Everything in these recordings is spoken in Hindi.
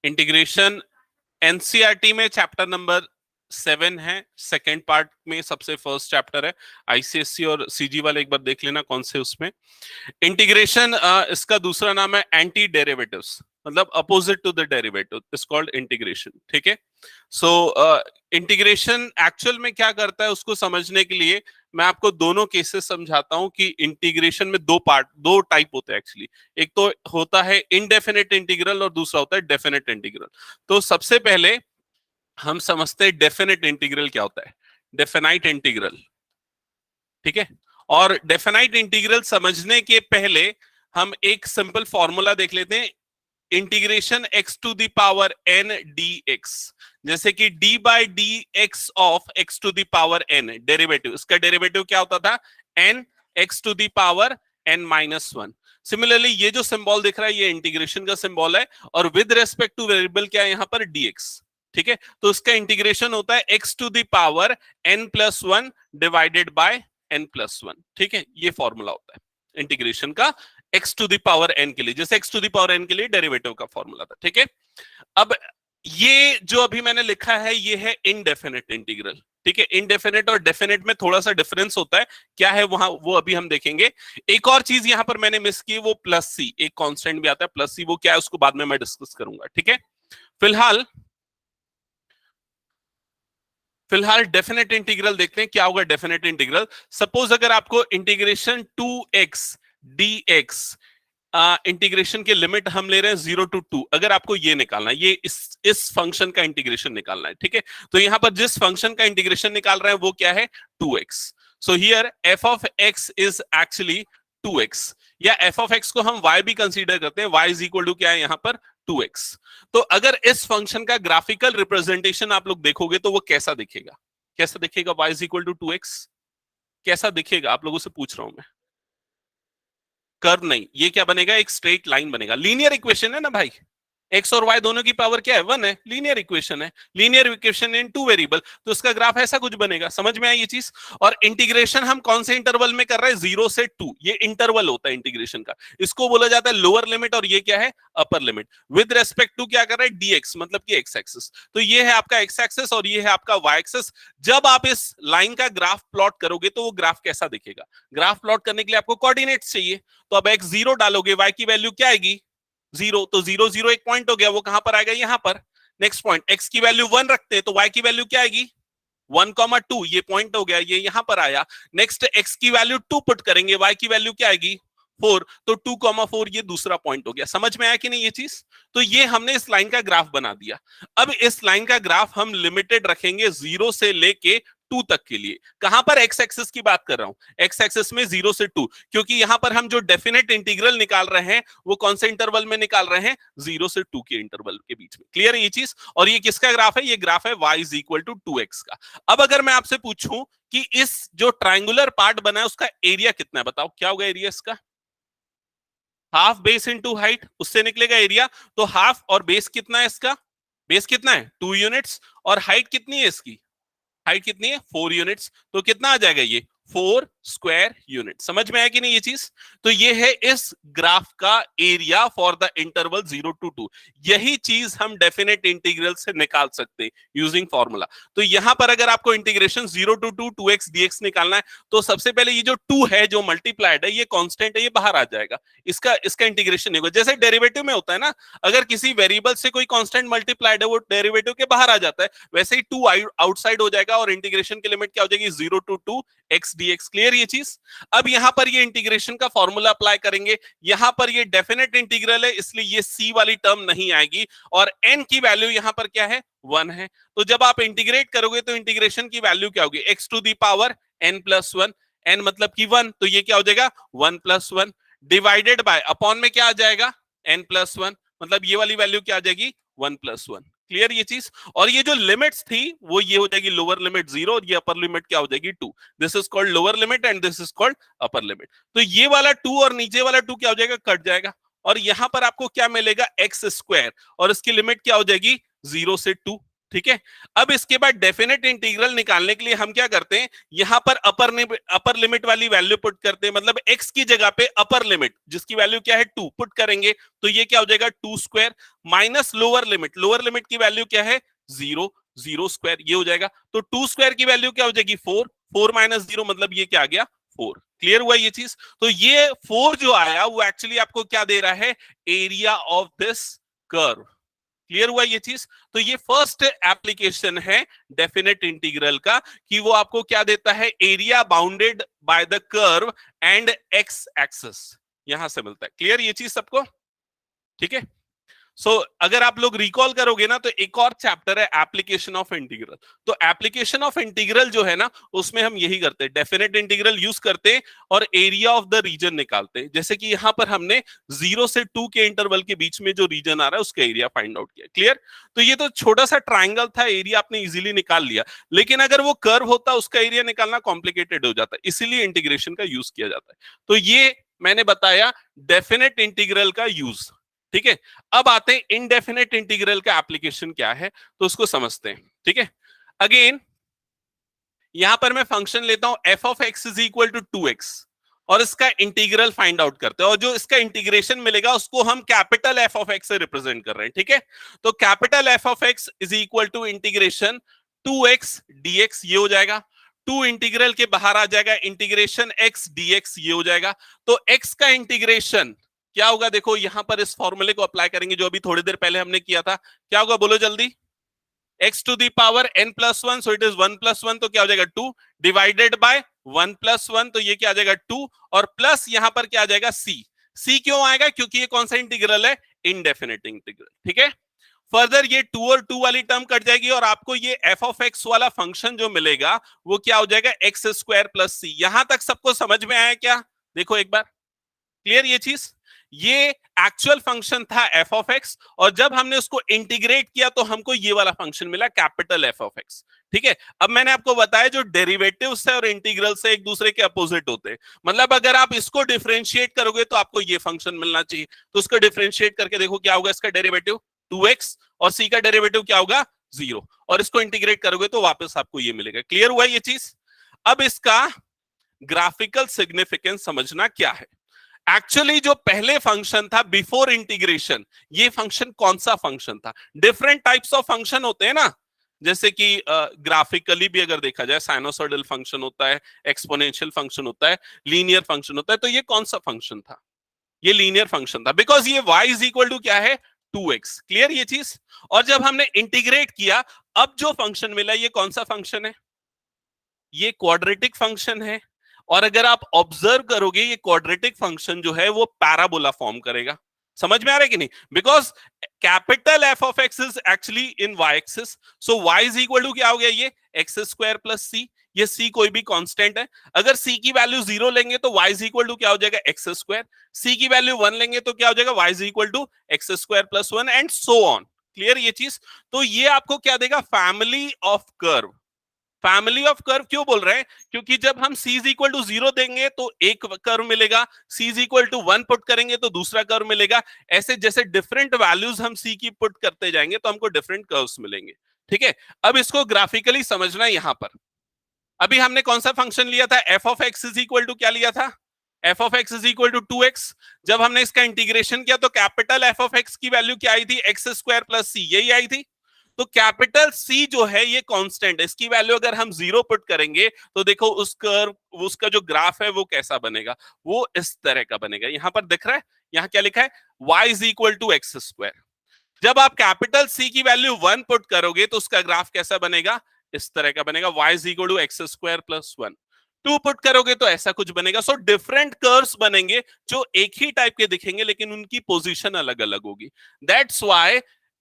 इंटीग्रेशन एनसीईआरटी में चैप्टर नंबर 7 है, सेकेंड पार्ट में सबसे फर्स्ट चैप्टर है। आईसीएससी और सीजी वाले एक बार देख लेना कौन से उसमें। इंटीग्रेशन इसका दूसरा नाम है एंटी डेरिवेटिव्स, मतलब opposite to the derivative is called integration. ठीक है, सो इंटीग्रेशन एक्चुअल में क्या करता है उसको समझने के लिए मैं आपको दोनों केसेस समझाता हूं कि इंटीग्रेशन में दो टाइप होते हैं एक्चुअली। एक तो होता है इनडेफिनेट इंटीग्रल और दूसरा होता है डेफिनेट इंटीग्रल। तो सबसे पहले हम समझते हैं डेफिनेट इंटीग्रल क्या होता है, डेफिनाइट इंटीग्रल। ठीक है, और डेफिनाइट इंटीग्रल समझने के पहले हम एक सिंपल फॉर्मूला देख लेते हैं, integration x to the power n dx, जैसे कि d by d x of x to the power n derivative, इसका डेरिवेटिव क्या होता था n x to the power n minus 1। Similarly ये जो सिंबल दिख रहा है ये इंटीग्रेशन का सिंबल है, और विद रेस्पेक्ट टू वेरिएबल क्या है यहाँ पर dx। ठीक है, तो इसका इंटीग्रेशन होता है x to the power n plus 1 divided by n plus 1। ठीक है, ये फॉर्मूला होता है इंटीग्रेशन का x to the power n के लिए, जैसे x to the power n के लिए डेरिवेटिव का फॉर्मूला था। ठीक है, अब ये जो अभी मैंने लिखा है ये है इनडेफिनेट इंटीग्रल। ठीक है, इनडेफिनेट और डेफिनेट में थोड़ा सा डिफरेंस होता है, क्या है वहां वो अभी हम देखेंगे। एक और चीज यहां पर मैंने मिस की, वो प्लस सी, एक कांस्टेंट भी आता है प्लस सी, वो क्या है उसको बाद में मैं डिस्कस करूंगा। ठीक है, फिलहाल डेफिनेट इंटीग्रल देखते हैं क्या होगा। डेफिनेट इंटीग्रल, सपोज अगर आपको इंटीग्रेशन 2x dx, इंटीग्रेशन के लिमिट हम ले रहे हैं 0 to 2, अगर आपको ये निकालना है, ये इस फंक्शन का इंटीग्रेशन निकालना है। ठीक है, तो यहां पर जिस फंक्शन का इंटीग्रेशन निकाल रहे हैं वो क्या है 2x। So here f of x is actually 2x, या f ऑफ x को हम y भी कंसीडर करते हैं, y इज इक्वल टू क्या है यहाँ पर 2x। तो अगर इस फंक्शन का ग्राफिकल रिप्रेजेंटेशन आप लोग देखोगे तो वो कैसा दिखेगा, कैसा दिखेगा y is equal to 2x, कैसा दिखेगा आप लोगों से पूछ रहा हूं मैं। कर्व नहीं, ये क्या बनेगा, एक स्ट्रेट लाइन बनेगा। लीनियर इक्वेशन है ना भाई, एक्स और वाई दोनों की पावर क्या है 1 है, लीनियर इक्वेशन है, linear equation in two variable, तो इसका ग्राफ ऐसा कुछ बनेगा। समझ में आई ये चीज। और इंटीग्रेशन हम कौन से इंटरवल में कर रहे हैं 0 से 2, ये इंटरवल होता है इंटीग्रेशन का, इसको बोला जाता है लोअर लिमिट और ये क्या है upper limit. With respect to क्या कर रहे हैं dx, मतलब कि एक्स एक्सिस, तो ये है आपका एक्स एक्सिस और ये है आपका वाई एक्सिस। जब आप इस लाइन का ग्राफ प्लॉट करोगे तो वो ग्राफ कैसा दिखेगा, ग्राफ प्लॉट करने के लिए आपको कोऑर्डिनेट्स चाहिए, तो अब x 0 डालोगे y की वैल्यू क्या आएगी 0, तो 0 0 एक पॉइंट हो गया, वो कहां पर आएगा यहाँ पर। नेक्स्ट पॉइंट, x की वैल्यू 1 रखते हैं तो y की वैल्यू क्या आएगी 1,2, ये पॉइंट हो गया, ये यहां पर आया। नेक्स्ट x की वैल्यू 2 पुट करेंगे, y की वैल्यू क्या आएगी 4, तो 2,4 ये दूसरा पॉइंट हो गया। समझ में आया कि नहीं ये चीज। तो ये हमने इस लाइन का ग्राफ बना दिया। अब इस लाइन का ग्राफ हम लिमिटेड रखेंगे 0 से लेके 2 तक के लिए। कहां पर एक्स एक्सिस की बात कर रहा हूं, एक्स एक्सिस में 0 से 2, क्योंकि यहां पर हम जो डेफिनेट इंटीग्रल निकाल रहे हैं वो कौन से इंटरवल में निकाल रहे हैं 0 से 2 के इंटरवल के बीच में। क्लियर है ये चीज। और ये किसका ग्राफ है, ये ग्राफ है y is equal to 2x का। अब अगर मैं आपसे पूछूं कि इस जो ट्राइंगुलर पार्ट बना है उसका एरिया कितना है, बताओ क्या होगा एरिया इसका। हाफ बेस इनटू हाइट, उससे निकलेगा एरिया। तो हाफ और बेस कितना है इसका, बेस कितना है 2 यूनिट्स, और हाइट कितनी है इसकी, हाइट कितनी है 4 यूनिट्स, तो कितना आ जाएगा ये 4 स्क्वायर यूनिट। समझ में आया कि नहीं ये चीज। तो ये है इस ग्राफ का area for the interval 0 to 2। यही चीज हम डेफिनेट इंटीग्रल से निकाल सकते हैं यूजिंग फॉर्मूला। तो यहां पर अगर आपको इंटीग्रेशन 0 to 2 2x dx निकालना है तो सबसे पहले ये जो 2 है जो मल्टीप्लाइड है ये कांस्टेंट है, ये बाहर आ जाएगा, इसका इंटीग्रेशन नहीं होगा। जैसे डेरिवेटिव में होता है ना, अगर किसी वेरिएबल से कोई कांस्टेंट मल्टीप्लाइड है वो डेरिवेटिव के बाहर आ जाता है, वैसे ही 2 आउटसाइड हो जाएगा और इंटीग्रेशन की लिमिट क्या हो जाएगी 0 to 2 x dx। क्लियर ये चीज। अब यहां पर ये इंटीग्रेशन का फॉर्मूला अप्लाई करेंगे, यहां पर ये डेफिनेट इंटीग्रल है इसलिए ये c वाली टर्म नहीं आएगी, और n की वैल्यू यहां पर क्या है 1 है। तो जब आप इंटीग्रेट करोगे तो इंटीग्रेशन की वैल्यू क्या होगी x to the power n plus 1, n मतलब कि 1, तो ये क्या हो जाएगा 1 प्लस 1 डिवाइडेड बाय अपॉन में क्या आ जाएगा n प्लस 1, मतलब ये वाली वैल्यू क्या आ जाएगी 1 प्लस 1। क्लियर ये चीज। और ये जो लिमिट्स थी वो ये हो जाएगी लोअर लिमिट 0 और ये अपर लिमिट क्या हो जाएगी 2। This is called lower limit and this is called upper limit. तो ये वाला 2 और नीचे वाला 2 क्या हो जाएगा कट जाएगा, और यहां पर आपको क्या मिलेगा x स्क्वायर, और इसकी लिमिट क्या हो जाएगी 0 से 2। ठीक है। अब इसके बाद डेफिनेट इंटीग्रल निकालने के लिए हम क्या करते हैं, यहां पर अपर लिमिट वाली वैल्यू पुट करते हैं, मतलब x की जगह पे अपर लिमिट जिसकी वैल्यू क्या है 2 पुट करेंगे, तो ये क्या हो जाएगा 2 स्क्वायर माइनस लोअर लिमिट की वैल्यू क्या है 0, 0 स्क्वायर ये हो जाएगा। तो 2 स्क्वायर की वैल्यू क्या हो जाएगी 4, 4 माइनस 0 मतलब ये क्या आ गया 4। क्लियर हुआ ये चीज। तो ये 4 जो आया वो एक्चुअली आपको क्या दे रहा है, area of this curve. Clear हुआ ये चीज। तो ये फर्स्ट एप्लीकेशन है डेफिनेट इंटीग्रल का, कि वो आपको क्या देता है, area bounded by the curve and x axis, यहां से मिलता है। क्लियर ये चीज सबको, ठीक है। अगर आप लोग रिकॉल करोगे ना, तो एक और चैप्टर है एप्लीकेशन ऑफ इंटीग्रल। तो एप्लीकेशन ऑफ इंटीग्रल जो है ना, उसमें हम यही करते हैं, डेफिनेट इंटीग्रल यूज करते हैं और एरिया ऑफ द रीजन निकालते हैं। जैसे कि यहां पर हमने 0 से 2 के इंटरवल के बीच में जो रीजन आ रहा है उसका एरिया फाइंड आउट किया। क्लियर। तो ये तो छोटा सा ट्राइंगल था, एरिया आपने इजीली निकाल लिया, लेकिन अगर वो कर्व होता उसका एरिया निकालना कॉम्प्लिकेटेड हो जाता है, इसीलिए इंटीग्रेशन का यूज किया जाता है। तो ये मैंने बताया डेफिनेट इंटीग्रल का यूज, ठीक है। अब आते हैं इनडेफिनेट इंटीग्रल का एप्लीकेशन क्या है, तो उसको समझते हैं, ठीक है। अगेन यहां पर मैं फंक्शन लेता हूं f of x is equal to 2x और इसका इंटीग्रल फाइंड आउट करते हैं, और जो इसका इंटीग्रेशन मिलेगा उसको हम कैपिटल एफ ऑफ एक्स से रिप्रेजेंट कर रहे हैं, ठीक है। तो capital F of x is equal to integration 2x dx, ये हो जाएगा। 2 इंटीग्रल के बाहर आ जाएगा, इंटीग्रेशन x dx ये हो जाएगा। तो x का इंटीग्रेशन क्या होगा, देखो यहां पर इस फॉर्मूले को अप्लाई करेंगे जो अभी थोड़ी देर पहले हमने किया था, क्या होगा बोलो जल्दी, x to the power n plus 1, so it is 1 plus 1, तो क्या हो जाएगा 2 डिवाइडेड बाय 1 प्लस 1, तो ये क्या आ जाएगा 2, और प्लस यहां पर क्या आ जाएगा c क्यों आएगा, क्योंकि ये कौन सा इंटीग्रल है, इनडेफिनेट इंटीग्रल, ठीक है। फर्दर ये 2 और 2 वाली टर्म कट जाएगी और आपको ये एफ ऑफ एक्स वाला फंक्शन जो मिलेगा वो क्या हो जाएगा एक्स स्क्वायर प्लस सी। यहां तक सबको समझ में आया क्या, देखो एक बार, क्लियर ये चीज। ये एक्चुअल फंक्शन था एफ ऑफ एक्स, और जब हमने उसको इंटीग्रेट किया तो हमको ये वाला फंक्शन मिला कैपिटल एफ ऑफ एक्स, ठीक है। अब मैंने आपको बताया जो डेरिवेटिव्स है और इंटीग्रल से एक दूसरे के अपोजिट होते हैं, मतलब अगर आप इसको डिफरेंशिएट करोगे तो आपको ये फंक्शन मिलना चाहिए, तो उसको डिफरेंशिएट करके देखो क्या होगा, इसका डेरिवेटिव 2x और c का डेरिवेटिव क्या होगा 0, और इसको इंटीग्रेट करोगे तो वापस आपको ये मिलेगा। क्लियर हुआ ये चीज। अब इसका ग्राफिकल सिग्निफिकेंस समझना क्या है। एक्चुअली जो पहले फंक्शन था बिफोर इंटीग्रेशन, ये फंक्शन कौन सा फंक्शन था, डिफरेंट टाइप्स ऑफ फंक्शन होते हैं ना, जैसे कि ग्राफिकली भी अगर देखा जाए साइनोसॉइडल फंक्शन होता है, एक्सपोनेंशियल फंक्शन होता है, लीनियर फंक्शन होता है, तो ये कौन सा फंक्शन था, ये लीनियर फंक्शन था, बिकॉज ये y इज इक्वल टू क्या है 2x। क्लियर ये चीज। और जब हमने इंटीग्रेट किया, अब जो फंक्शन मिला ये कौन सा फंक्शन है, ये क्वाड्रेटिक फंक्शन है, और अगर आप ऑब्जर्व करोगे ये क्वाड्रेटिक फंक्शन जो है वो पैराबोला फॉर्म करेगा। समझ में आ रहा है कि नहीं, because capital F of x is actually in y axis, so y is equal to क्या हो गया, ये एक्स स्क्वायर प्लस सी, ये c कोई भी कांस्टेंट है, अगर c की वैल्यू 0 लेंगे तो y इज इक्वल टू क्या हो जाएगा एक्स स्क्वायर, c की वैल्यू 1 लेंगे तो क्या हो जाएगा y is equal to x square plus 1 and so on. Clear ये चीज। तो ये आपको क्या देगा, family of curve. Family of curve क्यों बोल रहे हैं, क्योंकि जब हम c इज इक्वल टू 0 देंगे तो एक कर्व मिलेगा, c is equal to 1 put करेंगे तो दूसरा कर्व मिलेगा, ऐसे जैसे डिफरेंट वैल्यूज हम c की पुट करते जाएंगे तो हमको डिफरेंट कर्व्स मिलेंगे, ठीक है। अब इसको ग्राफिकली समझना है। यहां पर अभी हमने कौन सा फंक्शन लिया था, f of x is equal to क्या लिया था, f of x is equal to 2x। जब हमने इसका इंटीग्रेशन किया तो कैपिटल एफ ऑफ एक्स की वैल्यू क्या आई थी, एक्स स्क्वायर प्लस सी, यही आई थी। तो कैपिटल सी जो है ये कांस्टेंट है, इसकी वैल्यू अगर हम 0 पुट करेंगे तो देखो उस कर्व, उसका जो ग्राफ है वो कैसा बनेगा, वो इस तरह का बनेगा। यहां पर दिख रहा है, यहां क्या लिखा है, y is equal to x square. जब आप कैपिटल सी की वैल्यू 1 पुट करोगे तो उसका ग्राफ कैसा बनेगा, इस तरह का बनेगा, y is equal to x square plus 1। 2 put करोगे तो ऐसा कुछ बनेगा। सो डिफरेंट कर्व्स बनेंगे जो एक ही टाइप के दिखेंगे लेकिन उनकी पोजीशन अलग अलग होगी। That's why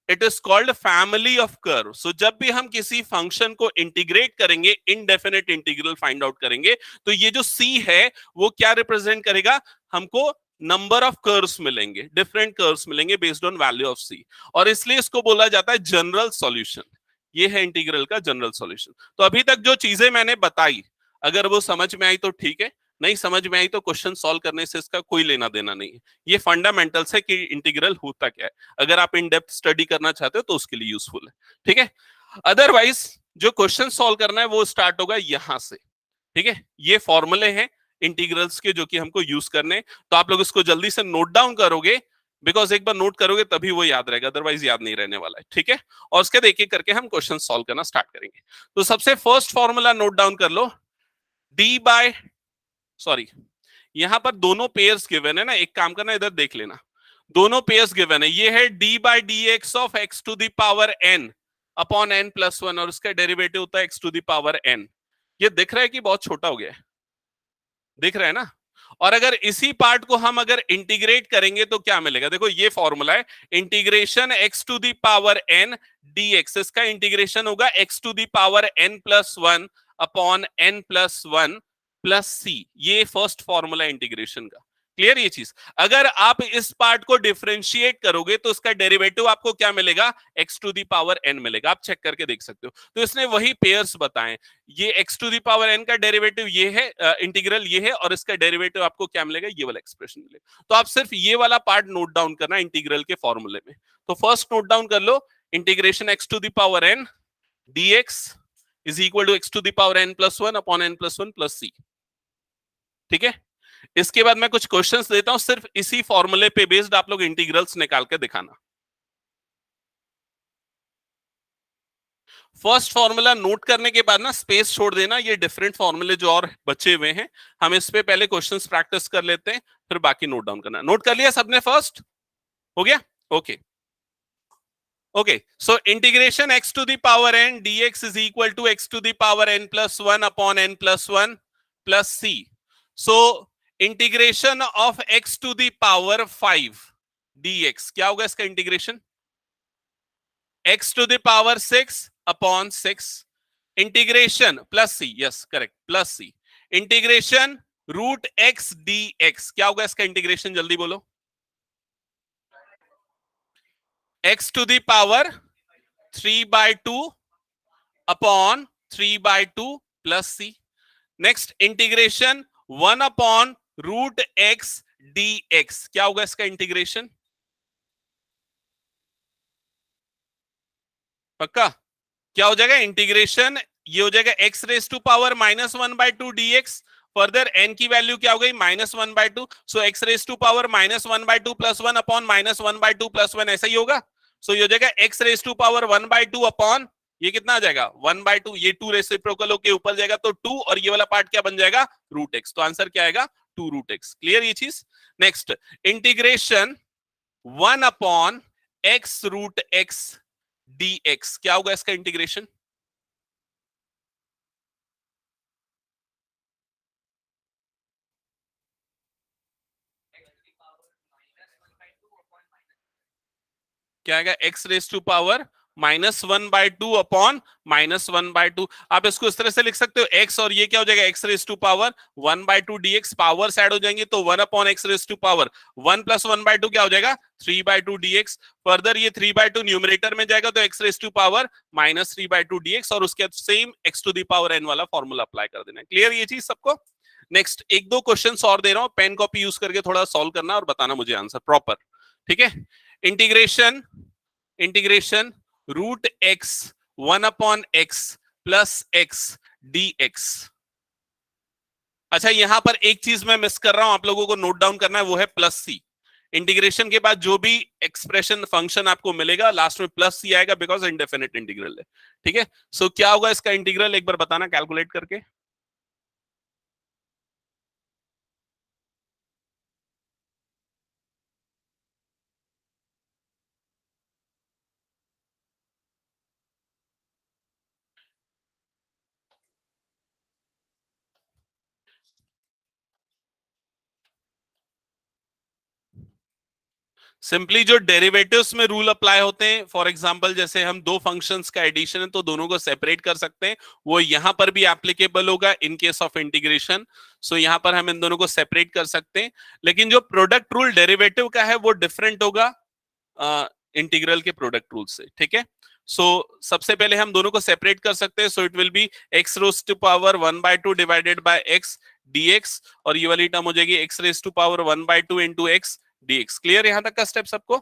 it is called family of curve. So जब भी हम किसी फंक्शन को इंटीग्रेट करेंगे, इनडेफिनेट इंटीग्रल फाइंड आउट करेंगे, तो ये जो c है वो क्या रिप्रेजेंट करेगा, हमको नंबर ऑफ कर्व्स मिलेंगे, डिफरेंट कर्व्स मिलेंगे based on value of c, और इसलिए इसको बोला जाता है जनरल सॉल्यूशन। ये है इंटीग्रल का जनरल सॉल्यूशन। तो अभी तक जो चीजें मैंने बताई, अगर वो समझ में आई तो ठीक है, नहीं समझ में आई तो क्वेश्चन सॉल्व करने से इसका कोई लेना देना नहीं है। ये फंडामेंटल्स है कि इंटीग्रल होता क्या है, अगर आप इन डेप्थ स्टडी करना चाहते हो तो उसके लिए यूजफुल है, ठीक है। अदरवाइज जो क्वेश्चन सॉल्व करना है वो स्टार्ट होगा यहां से, ठीक है। ये फॉर्मूले हैं इंटीग्रल्स के जो कि हमको यूज करने, तो आप लोग इसको जल्दी से नोट डाउन करोगे, बिकॉज एक बार नोट करोगे तभी वो याद रहेगा, अदरवाइज याद नहीं रहने वाला है, ठीक है। और उसके बाद एक एक करके हम क्वेश्चन सॉल्व करना स्टार्ट करेंगे। तो सबसे फर्स्ट फॉर्मूला नोट डाउन कर लो, डी बाय, सॉरी यहां पर दोनों पेयर्स गिवन है ना, एक काम करना इधर देख लेना, दोनों पेयर्स गिवन है, ये है d by d x of x to the power n upon n plus one, और उसका डेरिवेटिव होता है x to the power n. ये दिख रहा है कि बहुत छोटा हो गया है, दिख रहा है ना। और अगर इसी पार्ट को हम अगर इंटीग्रेट करेंगे तो क्या मिलेगा, देखो ये फॉर्मूला है, integration x to the power n d x, इसका इंटीग्रेशन होगा x to the power n plus one upon n plus one plus c, ये फर्स्ट फॉर्मूला इंटीग्रेशन का। क्लियर ये चीज, अगर आप इस पार्ट को डिफरेंशिएट करोगे तो उसका डेरिवेटिव आपको क्या मिलेगा, x to the power n मिलेगा, आप चेक करके देख सकते हो। तो इसने वही पेयर्स बताए, ये x to the power n का डेरिवेटिव ये है, इंटीग्रल ये है, और इसका डेरिवेटिव आपको क्या मिलेगा, ये वाला एक्सप्रेशन मिलेगा। तो आप सिर्फ ये वाला पार्ट नोट डाउन करना इंटीग्रल के फॉर्मूले में। तो फर्स्ट नोट डाउन कर लो, integration x to the power n d x is equal to x to the power n plus one upon n plus one plus c, ठीक है। इसके बाद मैं कुछ क्वेश्चंस देता हूं, सिर्फ इसी फॉर्मूले पे बेस्ड आप लोग इंटीग्रल्स निकाल के दिखाना। फर्स्ट फॉर्मूला नोट करने के बाद ना स्पेस छोड़ देना, ये डिफरेंट फॉर्मूले जो और बचे हुए हैं हम इस पे पहले क्वेश्चंस प्रैक्टिस कर लेते हैं, फिर बाकी नोट डाउन करना। नोट कर लिया सबने, फर्स्ट हो गया, okay okay. So integration x to the power n dx is equal to x to the power n plus one upon n plus one plus c. So integration of x to the power 5 dx क्या होगा, इसका integration x to the power 6 upon 6 integration plus c, yes correct, plus c integration root x d x क्या होगा, इसका इंटीग्रेशन जल्दी बोलो, x to the power 3/2 upon 3/2 plus c. Next integration 1 upon root x d x क्या होगा, इसका इंटीग्रेशन पक्का क्या हो जाएगा, इंटीग्रेशन ये हो जाएगा x raise to power -1/2 dx, further n की वैल्यू क्या हो गई -1/2, so x raise to power -1/2 plus one upon -1/2 plus one, ऐसा ही होगा। सो ये हो जाएगा x raise to power 1/2 upon ये कितना आ जाएगा 1/2, ये 2 रेसिप्रोकल होके ऊपर जाएगा तो 2, और ये वाला पार्ट क्या बन जाएगा रूट एक्स, तो आंसर क्या आएगा 2 रूट एक्स। क्लियर ये चीज। Next integration 1 upon x root x dx क्या होगा, इसका इंटीग्रेशन क्या आएगा, x raise to power -1/2 upon -1/2। आप इसको इस तरह से लिख सकते हो, एक्स और ये क्या हो जाएगा x raise to power 1/2 dx, power add हो जाएंगे तो 1 upon x raise to power 1 plus 1/2 क्या हो जाएगा 3/2 dx, फर्दर ये 3/2 न्यूमरेटर में जाएगा तो x raise to power -3/2 dx, और उसके बाद same x to the power n वाला फॉर्मूला अप्लाई कर देना है। क्लियर ये चीज सबको। नेक्स्ट एक दो क्वेश्चंस और दे रहा हूं, पेन कॉपी यूज करके थोड़ा सॉल्व करना और बताना मुझे आंसर प्रॉपर, ठीक है। Integration root x 1 upon x plus x d x. अच्छा यहां पर एक चीज मैं मिस कर रहा हूं, आप लोगों को नोट डाउन करना है, वो है प्लस सी। इंटीग्रेशन के बाद जो भी एक्सप्रेशन फंक्शन आपको मिलेगा लास्ट में प्लस सी आएगा, बिकॉज इंडेफिनिट इंटीग्रल है, ठीक है। सो क्या होगा इसका इंटीग्रल, एक बार बताना कैलकुलेट करके। सिंपली जो डेरिवेटिव्स में रूल अप्लाई होते हैं, फॉर एग्जांपल जैसे हम दो फंक्शंस का एडिशन है तो दोनों को सेपरेट कर सकते हैं, वो यहां पर भी एप्लीकेबल होगा इन केस ऑफ इंटीग्रेशन। सो यहां पर हम इन दोनों को सेपरेट कर सकते हैं, लेकिन जो प्रोडक्ट रूल डेरिवेटिव का है वो डिफरेंट होगा इंटीग्रल के प्रोडक्ट रूल से, ठीक है। सो सबसे पहले हम दोनों को सेपरेट कर सकते हैं, so it will be x raise to power 1/2 divided by x dx, और ये वाली टर्म हो जाएगी x raise to power 1/2 into x dx। Clear यहां तक का स्टेप सबको,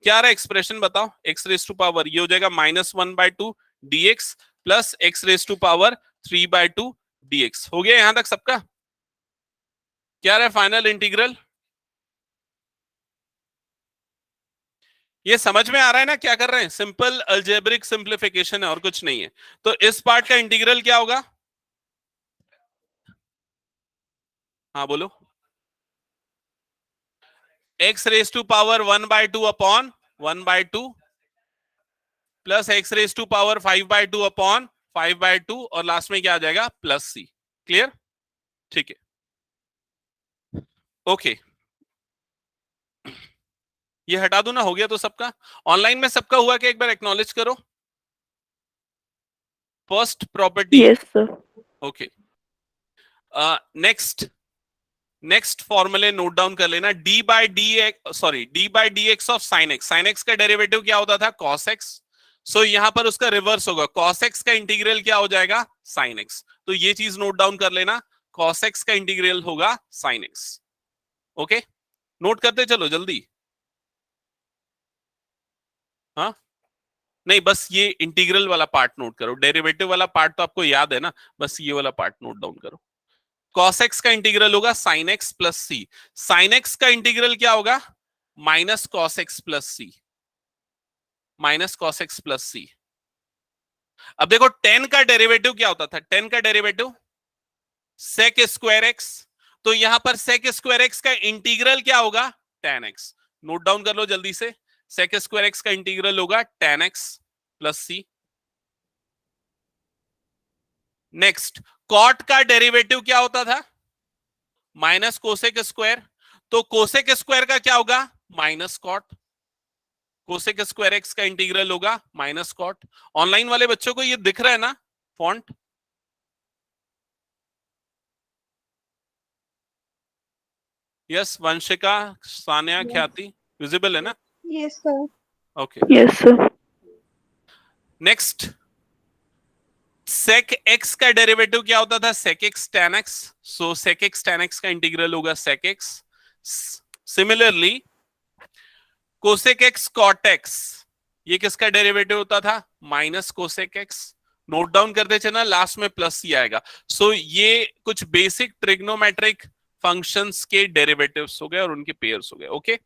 क्या रहा एक्सप्रेशन बताओ, एक्स रेस टू पावर ये हो जाएगा -1/2 dx plus x raise to power 3/2 dx। हो गया यहां तक सबका? क्या रहा फाइनल इंटीग्रल? ये समझ में आ रहा है ना क्या कर रहे हैं? सिंपल अलजेब्रिक सिंप्लीफिकेशन है और कुछ नहीं है। तो इस पार्ट का इंटीग्रल क्या होगा? हाँ बोलो। x raise to power 1/2 upon 1/2 plus x raise to power 5/2 upon 5/2 और लास्ट में क्या आ जाएगा? Plus c। क्लियर? ठीक है, ओके। ये हटा दो ना, हो गया तो सबका। ऑनलाइन में सबका हुआ कि एक बार एक्नॉलेज करो। First property. Yes sir. Okay, next next फॉर्मूले नोट डाउन कर लेना। D by d x of sine x. Sine x का डेरिवेटिव क्या होता था? Cos x. सो यहां पर उसका रिवर्स होगा, कॉस एक्स का इंटीग्रल क्या हो जाएगा? Sine x. तो ये चीज नोट डाउन कर लेना, कॉस एक्स का इंटीग्रल होगा साइन एक्स। ओके, नोट करते चलो जल्दी। हाँ, नहीं बस ये इंटीग्रल वाला पार्ट नोट करो, डेरिवेटिव वाला पार्ट तो आपको याद है ना, बस ये वाला पार्ट नोट डाउन करो। cos x का इंटीग्रल होगा sin x प्लस सी। sin x का इंटीग्रल क्या होगा? माइनस cos x प्लस सी। माइनस cos x प्लस सी। अब देखो 10 का डेरिवेटिव क्या होता था? 10 का डेरिवेटिव sec स्क्वायर x। तो यहां पर sec स्क्वायर x का इंटीग्रल क्या होगा? tan x। नोट डाउन कर लो जल्दी से, sec स्क्वायर x का इंटीग्रल होगा tan x plus c. Next, cot का डेरिवेटिव क्या होता था? Minus cosec square. तो कोसेक स्क्वायर का क्या होगा? Minus cot. Cosec square x का इंटीग्रल होगा माइनस कॉट। ऑनलाइन वाले बच्चों को ये दिख रहा है ना फॉन्ट? यस, वंशिका, सान्या, ख्याति, विजिबल है ना? Yes sir. Okay, yes sir. Next, sec x का डेरिवेटिव क्या होता था? sec x tan x। सो sec x tan x का इंटीग्रल होगा sec x। Similarly cosec x cot x, ये किसका डेरिवेटिव होता था? Minus cosec x। Note down करते चलना, लास्ट में प्लस ही आएगा। सो ये कुछ बेसिक ट्रिग्नोमेट्रिक फंक्शंस के डेरिवेटिव्स हो गए और उनके पेयर्स हो गए। ओके,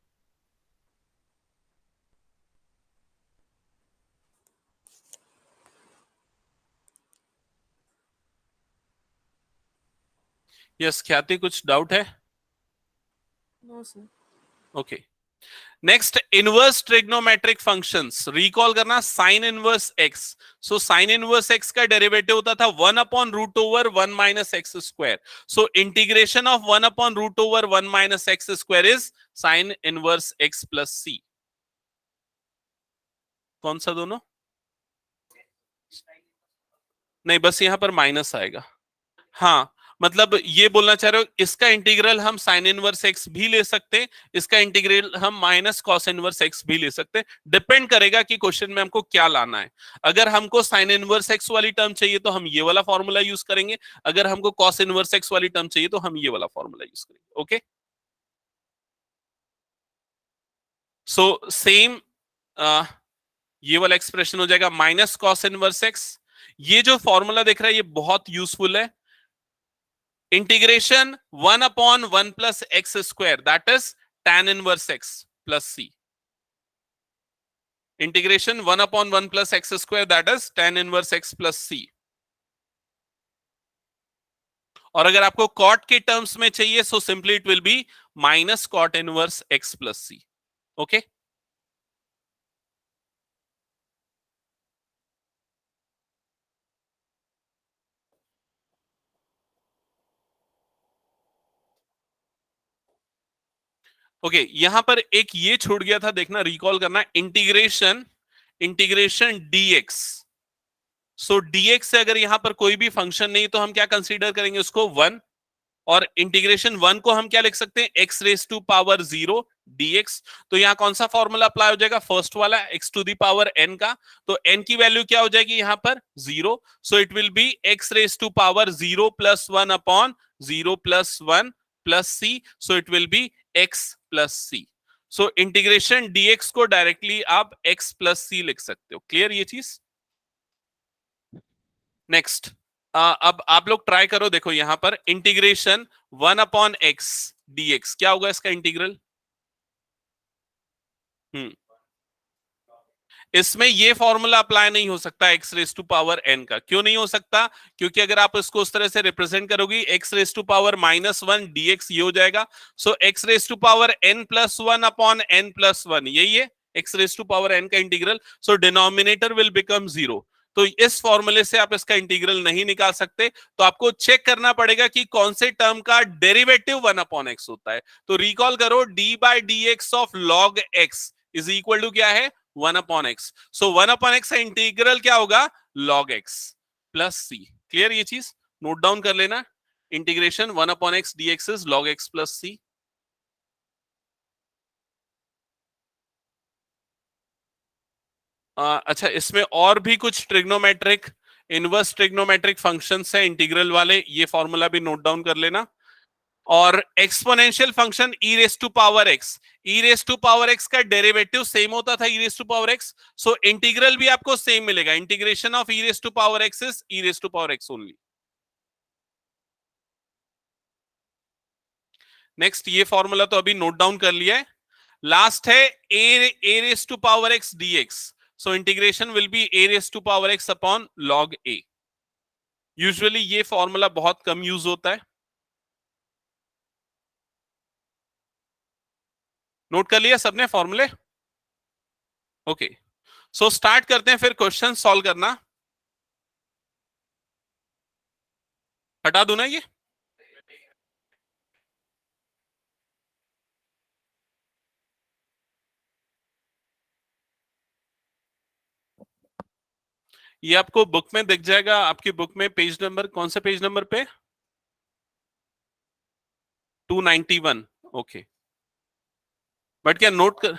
यस ख्याति, कुछ डाउट है? No sir. Okay, next, inverse trigonometric functions. Recall करना, sine inverse x. So sine inverse x का डेरिवेटिव होता था 1 upon root over 1 minus x square. So integration of 1 upon root over 1 minus x square is sine inverse x plus c. कौन सा दोनों? नहीं, बस यहां पर माइनस आएगा। हाँ, मतलब ये बोलना चाह रहे हो इसका इंटीग्रल हम साइन इनवर्स एक्स भी ले सकते हैं, इसका इंटीग्रल हम माइनस कॉस इनवर्स एक्स भी ले सकते हैं। डिपेंड करेगा कि क्वेश्चन में हमको क्या लाना है। अगर हमको साइन इनवर्स एक्स वाली टर्म चाहिए तो हम ये वाला फॉर्मूला यूज करेंगे, अगर हमको कॉस इनवर्स एक्स वाली टर्म चाहिए तो हम ये वाला फॉर्मूला यूज करेंगे। ओके, सो सेम ये वाला एक्सप्रेशन हो जाएगा माइनस कॉस इनवर्स एक्स। ये जो फॉर्मूला देख रहा है ये बहुत यूजफुल है। Integration 1 upon 1 plus x square, that is tan inverse x plus c. Integration 1 upon 1 plus x square, that is tan inverse x plus c. और अगर आपको कॉट के टर्म्स में चाहिए so simply it will be minus cot inverse x plus c. Okay, okay, यहां पर एक ये छूट गया था, देखना, रिकॉल करना, इंटीग्रेशन डीएक्स। सो डीएक्स से अगर यहां पर कोई भी फंक्शन नहीं तो हम क्या कंसीडर करेंगे उसको? 1। और इंटीग्रेशन 1 को हम क्या लिख सकते हैं? x raise to power 0 dx। तो यहां कौन सा फॉर्मूला अप्लाई हो जाएगा? फर्स्ट वाला, x to the power n का। तो n की वैल्यू क्या हो जाएगी यहां पर? 0। So it will be x raise to power 0 plus 1 upon 0 plus 1 plus c. So it will be x plus c. So integration dx को डायरेक्टली आप x प्लस सी लिख सकते हो। क्लियर ये चीज? नेक्स्ट, अब आप लोग ट्राई करो, देखो यहां पर इंटीग्रेशन 1/x dx क्या होगा इसका इंटीग्रल। हम्म इसमें ये फॉर्मूला अप्लाई नहीं हो सकता x raise to power n का। क्यों नहीं हो सकता? क्योंकि अगर आप इसको उस तरह से रिप्रेजेंट करोगी x raise to power -1 dx ये हो जाएगा। So x raise to power n+1/n+1 यही है x raise to power n का integral. So denominator will become 0। तो इस फॉर्मूले से आप इसका इंटीग्रल नहीं निकाल सकते। तो आपको चेक करना पड़ेगा कि कौन से टर्म का डेरिवेटिव 1/x होता है। तो रिकॉल करो, d/dx of log x is equal to क्या है? 1/x। सो 1/x का इंटीग्रल क्या होगा? log x plus c। Clear ये चीज? नोट डाउन कर लेना। इंटीग्रेशन 1/x dx इज log x प्लस c। अच्छा, इसमें और भी कुछ ट्रिग्नोमेट्रिक, इनवर्स ट्रिग्नोमेट्रिक फंक्शंस है इंटीग्रल वाले, ये फॉर्मूला भी नोट डाउन कर लेना। और exponential function e raise to power x, e raise to power x का डेरिवेटिव सेम होता था e raise to power x. So integral भी आपको सेम मिलेगा। Integration of e raise to power x is e raise to power x only. Next, ये फॉर्मूला तो अभी नोट डाउन कर लिया है। लास्ट है a raise to power x d x. So integration will be a raise to power x upon log a. Usually ये फॉर्मूला बहुत कम यूज होता है। नोट कर लिया सबने फॉर्मूले? ओके, सो स्टार्ट करते हैं फिर क्वेश्चन सॉल्व करना। हटा दो ना ये। ये आपको बुक में दिख जाएगा। आपकी बुक में पेज नंबर कौन से पेज नंबर पे? 291। ओके, बट क्या नोट कर,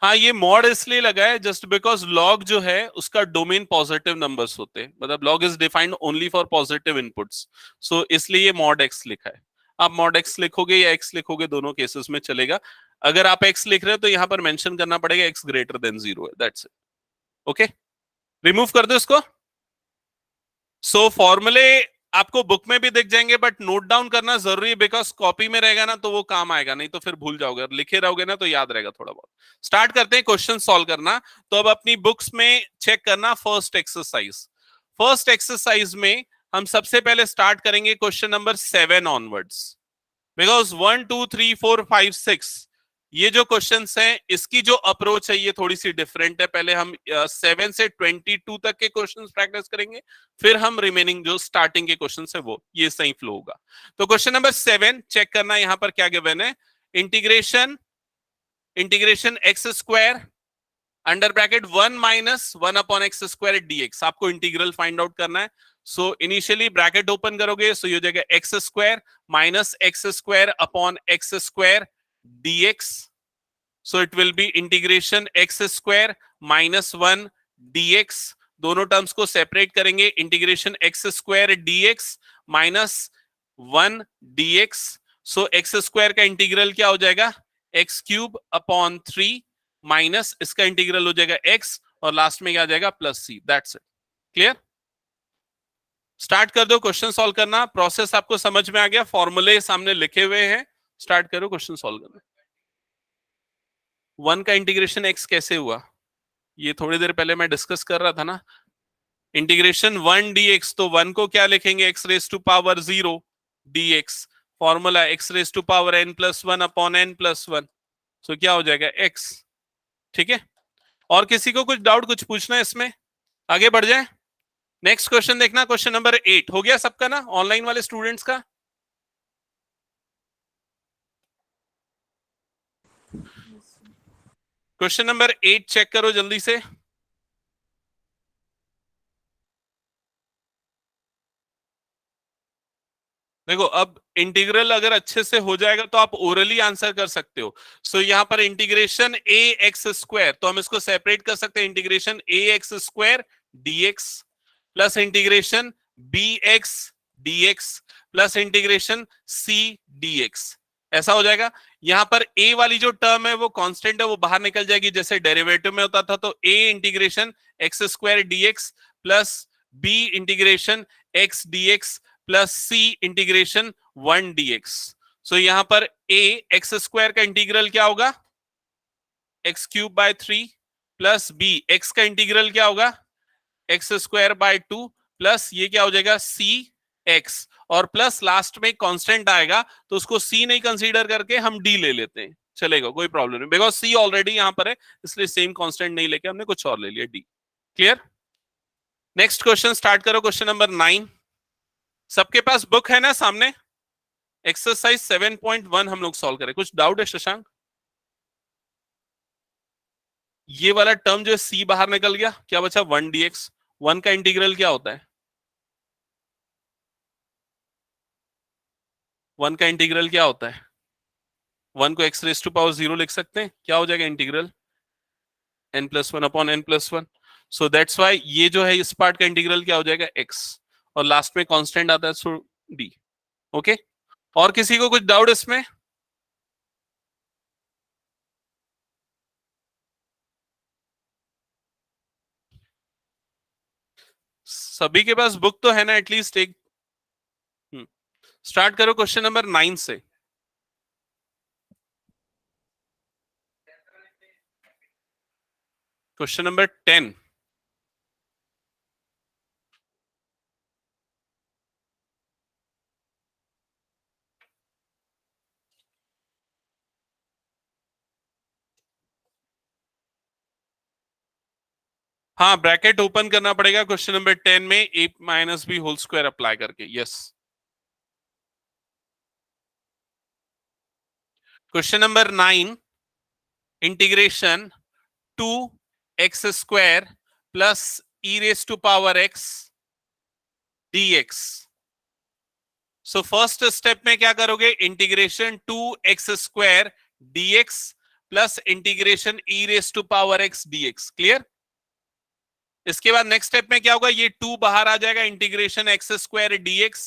हाँ ये मॉड इसलिए लगा है जस्ट बिकॉज लॉग जो है उसका डोमेन पॉजिटिव नंबर्स होते हैं, मतलब log is defined only for positive inputs. So इसलिए ये मॉड एक्स लिखा है। आप मॉड एक्स लिखोगे या एक्स लिखोगे दोनों केसेस में चलेगा। अगर आप एक्स लिख रहे हो तो यहां पर मेंशन करना पड़ेगा एक्स ग्रेटर देन 0 है, दैट्स इट। ओके, रिमूव कर दो इसको। सो फॉर्मूले आपको बुक में भी दिख जाएंगे, बट नोट डाउन करना जरूरी है, बिकॉज कॉपी में रहेगा ना तो वो काम आएगा, नहीं तो फिर भूल जाओगे। लिखे रहोगे ना तो याद रहेगा थोड़ा बहुत। स्टार्ट करते हैं क्वेश्चन सॉल्व करना। तो अब अपनी बुक्स में चेक करना फर्स्ट एक्सरसाइज। फर्स्ट एक्सरसाइज में हम सबसे पहले स्टार्ट करेंगे क्वेश्चन नंबर 7 ऑनवर्ड्स, बिकॉज 1 2 3 4 5 6 ये जो क्वेश्चंस हैं इसकी जो अप्रोच है ये थोड़ी सी डिफरेंट है। पहले हम 7 से 22 तक के क्वेश्चंस प्रैक्टिस करेंगे, फिर हम रिमेनिंग जो स्टार्टिंग के क्वेश्चंस है वो ये सही फ्लो होगा। तो क्वेश्चन नंबर 7 चेक करना, यहां पर क्या गिवन है? Integration x square under bracket 1 - 1/x² dx। आपको इंटीग्रल फाइंड आउट करना है। सो इनिशियली ब्रैकेट ओपन करोगे, सो ये हो जाएगा x square minus x square upon x square dx. So it will be integration x square -1 dx। दोनों टर्म्स को सेपरेट करेंगे, integration x square dx -1 dx। सो एक्स स्क्वायर का इंटीग्रल क्या हो जाएगा? x³ अपॉन 3 माइनस इसका इंटीग्रल हो जाएगा x, और लास्ट में क्या आ जाएगा? Plus c। That's it. Clear? Start कर दो क्वेश्चन सॉल्व करना। प्रोसेस आपको समझ में आ गया, फॉर्मूले सामने लिखे हुए हैं। स्टार्ट करो क्वेश्चन सॉल्व करना। 1 का इंटीग्रेशन x कैसे हुआ? ये थोड़ी देर पहले मैं डिस्कस कर रहा था ना। इंटीग्रेशन 1 dx, तो 1 को क्या लिखेंगे? x raise to power 0 dx। Formula x raise to power n+1 upon n+1। So क्या हो जाएगा? x। ठीक है, और किसी को कुछ डाउट, कुछ पूछना है इसमें? आगे बढ़ जाए। नेक्स्ट क्वेश्चन देखना, क्वेश्चन नंबर 8 हो गया सबका ना, ऑनलाइन वाले स्टूडेंट्स का? क्वेश्चन नंबर 8 चेक करो जल्दी से। देखो, अब इंटीग्रल अगर अच्छे से हो जाएगा तो आप ओरली आंसर कर सकते हो। सो यहां पर इंटीग्रेशन ए एक्स स्क्वायर, तो हम इसको सेपरेट कर सकते हैं, integration a x square d x plus integration b x d x plus integration c d x. ऐसा हो जाएगा। यहां पर ए वाली जो टर्म है वो कांस्टेंट है, वो बाहर निकल जाएगी, जैसे डेरिवेटिव में होता था। तो a integration x square d x plus b integration x dx plus c integration 1 dx। So यहां पर a एक्स स्क्वायर का इंटीग्रल क्या होगा, x cube by 3 plus b x का इंटीग्रल क्या होगा, एक्स स्क्वायर बाय 2 प्लस ये क्या हो जाएगा c x, और प्लस लास्ट में कांस्टेंट आएगा तो उसको c नहीं कंसीडर करके हम d ले लेते हैं, चलेगा कोई प्रॉब्लम नहीं, बिकॉज c ऑलरेडी यहां पर है इसलिए सेम कांस्टेंट नहीं लेके हमने कुछ और ले लिया d। Clear? Next question start करो, क्वेश्चन नंबर 9। सबके पास बुक है ना सामने? एक्सरसाइज 7.1 हम लोग सॉल्व करें। कुछ डाउट है शशांक? ये वाला टर्म जो है c बाहर निकल गया, क्या बचा 1 dx। 1 का इंटीग्रल क्या होता है? 1 का इंटीग्रल क्या होता है? 1 को x रेज टू पावर 0 लिख सकते हैं, क्या हो जाएगा integral n+1 upon n+1। So that's why ये जो है इस पार्ट का इंटीग्रल क्या हो जाएगा x, और लास्ट में कांस्टेंट आता है सो d। ओके, और किसी को कुछ डाउट इसमें? सभी के पास बुक तो है ना एटलीस्ट एक? स्टार्ट करो क्वेश्चन नंबर 9 से। Question number 10। हाँ, ब्रैकेट ओपन करना पड़ेगा क्वेश्चन नंबर 10 में, a minus B whole square apply करके। Yes, question number 9, integration 2x square plus e raise to power x dx। So first step में क्या करोगे, integration 2x square dx plus integration e raise to power x dx। Clear? इसके बाद नेक्स्ट स्टेप में क्या होगा, ये 2 बाहर आ जाएगा, integration x square dx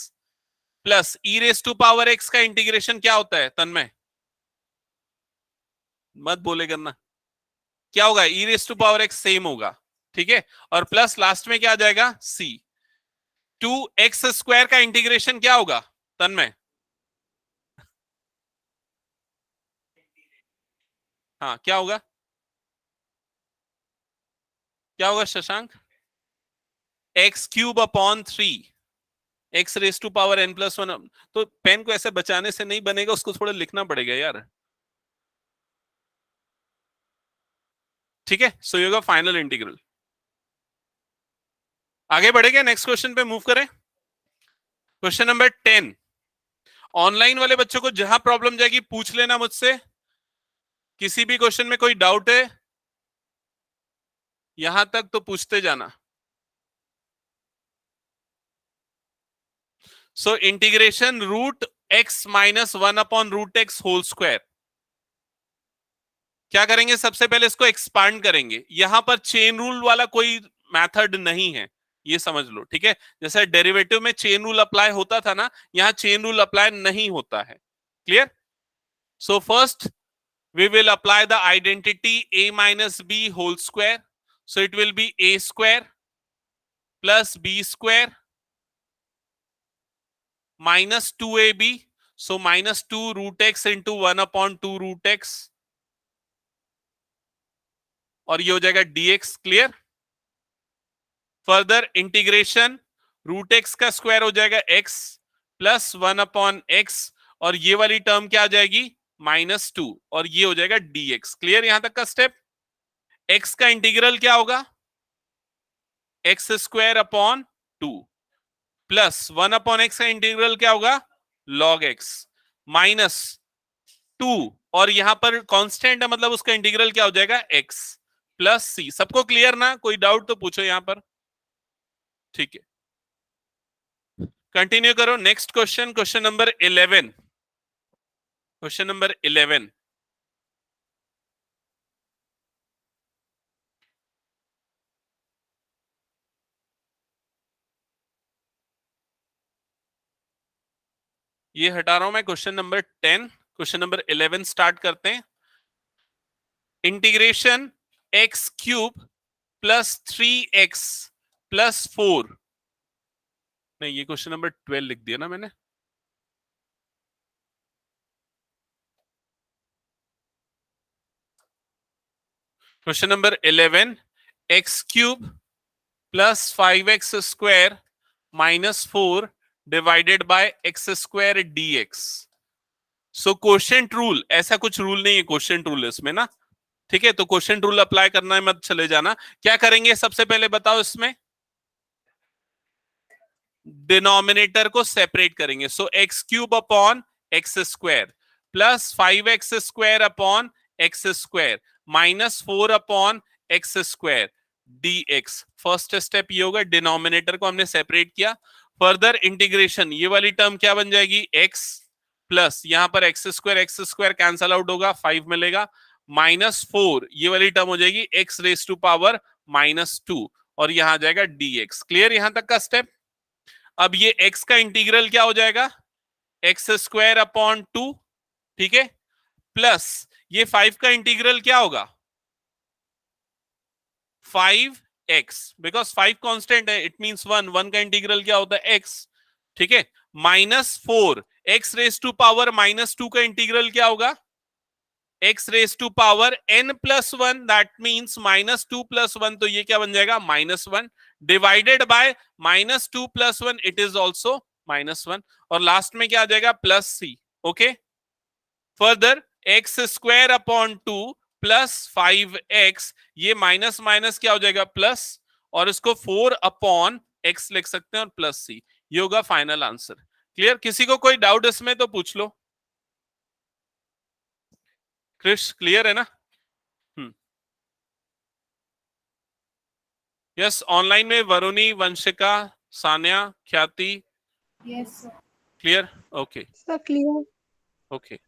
plus e raise to power x का इंटीग्रेशन क्या होता है तन्मय? मत बोले करना, क्या होगा, e raise to power x same होगा, ठीक है, और प्लस लास्ट में क्या आ जाएगा c। 2x स्क्वायर का इंटीग्रेशन क्या होगा तन्मय? हाँ, क्या होगा, क्या होगा Shashank? X cube upon 3 x raise to power n+1। तो पेन को ऐसे बचाने से नहीं बनेगा, उसको थोड़ा लिखना पड़ेगा यार, ठीक है। सो ये होगा फाइनल इंटीग्रल। आगे बढ़ेंगे, नेक्स्ट क्वेश्चन पे मूव करें। Question number 10। ऑनलाइन वाले बच्चों को जहां प्रॉब्लम जाएगी पूछ लेना मुझसे, किसी भी क्वेश्चन में कोई डाउट है यहां तक तो पूछते जाना। So integration root x minus 1 upon root x whole square. क्या करेंगे, सबसे पहले इसको एक्सपांड करेंगे। यहां पर चेन रूल वाला कोई मेथड नहीं है, ये समझ लो, ठीक है। जैसे डेरिवेटिव में चेन रूल अप्लाई होता था ना, यहां चेन रूल अप्लाई नहीं होता है। Clear? So first we will apply the identity a minus b whole square, so it will be a square plus b square minus 2ab, so minus 2 root x into 1 upon 2 root x, और ये हो जाएगा dx। Clear? Further integration root x का स्क्वायर हो जाएगा x प्लस 1 अपॉन x, और ये वाली टर्म क्या आ जाएगी -2, और ये हो जाएगा dx। क्लियर यहां तक का स्टेप? x का इंटीग्रल क्या होगा, x square upon 2 plus 1 upon x का इंटीग्रल क्या होगा log x माइनस 2, और यहां पर कांस्टेंट है मतलब उसका इंटीग्रल क्या हो जाएगा x प्लस c। सबको क्लियर ना? कोई डाउट तो पूछो यहां पर, ठीक है। कंटिन्यू करो, next question, question number 11। Question number 11। ये हटा रहा हूं मैं, question number 10। Question number 11 start करते हैं। Integration x cube plus 3x plus 4 नहीं, ये क्वेश्चन नंबर 12 लिख दिया ना मैंने। Question number 11, x cube plus 5x² minus 4 divided by x² dx। So quotient rule, ऐसा कुछ रूल नहीं है क्वोशिएंट रूल इसमें ना, ठीक है। तो क्वोशिएंट रूल अप्लाई करना है, मत चले जाना। क्या करेंगे सबसे पहले बताओ, इसमें डिनोमिनेटर को सेपरेट करेंगे। So x cube upon x² plus 5x² upon x² minus 4 upon x² dx। First step ये होगा, डिनोमिनेटर को हमने सेपरेट किया। फर्दर इंटीग्रेशन, ये वाली टर्म क्या बन जाएगी, x प्लस यहां पर x² कैंसल आउट होगा, 5 मिलेगा, माइनस 4 ये वाली टर्म हो जाएगी x⁻² और यहां आ जाएगा dx। क्लियर यहां तक का स्टेप। अब ये x का इंटीग्रल क्या हो जाएगा, x² अपॉन 2, ठीक है, प्लस ये 5 का इंटीग्रल क्या होगा, 5x, बिकॉज 5 कांस्टेंट है, इट मींस 1 का इंटीग्रल क्या होता है x, ठीक है, माइनस 4 x⁻² का इंटीग्रल क्या होगा, x⁻n+1, दैट मींस -2+1, तो ये क्या बन जाएगा, -1 divided bye -2+1, it is also -1, और लास्ट में क्या आ जाएगा, +c। Okay, further x² upon 2 plus 5x, ये माइनस माइनस क्या हो जाएगा, प्लस, और इसको 4 अपॉन x लिख सकते हैं और प्लस c। ये होगा फाइनल आंसर। क्लियर, किसी को कोई डाउट इसमें तो पूछ लो। क्रिश क्लियर है ना। यस, ऑनलाइन में वरुणी, वंशिका, सान्या, ख्याति। Yes, sir. Clear, okay Sir, clear. Okay.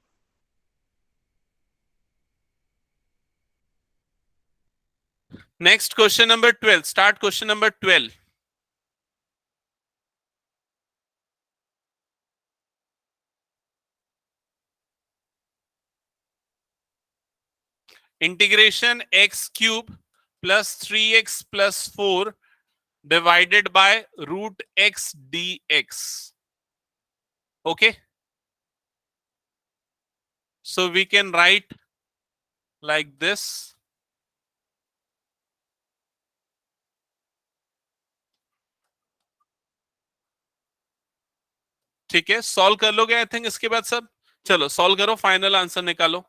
Next question number 12, start question number 12। Integration x cube plus 3x plus 4 divided by √x dx। Okay, so we can write like this। ठीक है, सॉल्व कर लोगे आई थिंक इसके बाद सब। चलो सॉल्व करो, फाइनल आंसर निकालो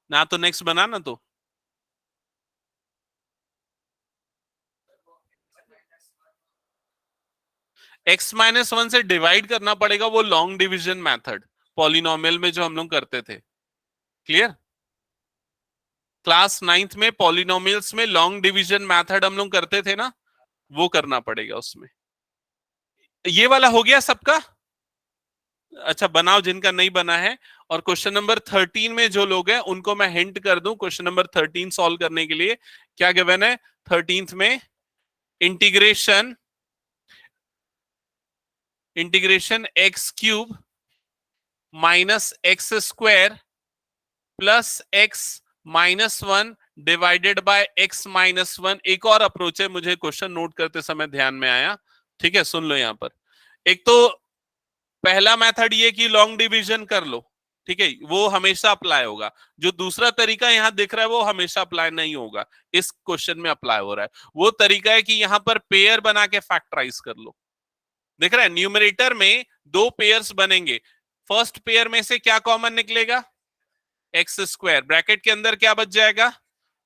ना, तो नेक्स्ट बनाना तो। x-1 से डिवाइड करना पड़ेगा, वो लॉन्ग डिवीजन मेथड पॉलिनोमियल में जो हम लोग करते थे। क्लियर, क्लास 9th में पॉलिनोमियल्स में लॉन्ग डिवीजन मेथड हम लोग करते थे ना, वो करना पड़ेगा उसमें। ये वाला हो गया सबका। अच्छा बनाओ जिनका नहीं बना है। और क्वेश्चन नंबर 13 में जो लोग हैं उनको मैं हिंट कर दूं, क्वेश्चन नंबर 13 सॉल्व करने के लिए क्या गिवन है 13th में, integration x cube minus x² plus x-1 divided by x-1। एक और अप्रोच है, मुझे क्वेश्चन नोट करते समय ध्यान में आया, ठीक है, सुन लो यहां पर। एक तो पहला मेथड ये कि लॉन्ग डिवीजन कर लो, ठीक है, वो हमेशा अप्लाई होगा। जो दूसरा तरीका यहां दिख रहा है वो हमेशा अप्लाई नहीं होगा, इस क्वेश्चन में अप्लाई हो रहा है। वो तरीका है कि यहां पर पेयर बना के फैक्टराइज कर लो। दिख रहा है, न्यूमरेटर में 2 पेयर्स बनेंगे, फर्स्ट पेयर में से क्या कॉमन निकलेगा, x², ब्रैकेट के अंदर क्या बच जाएगा,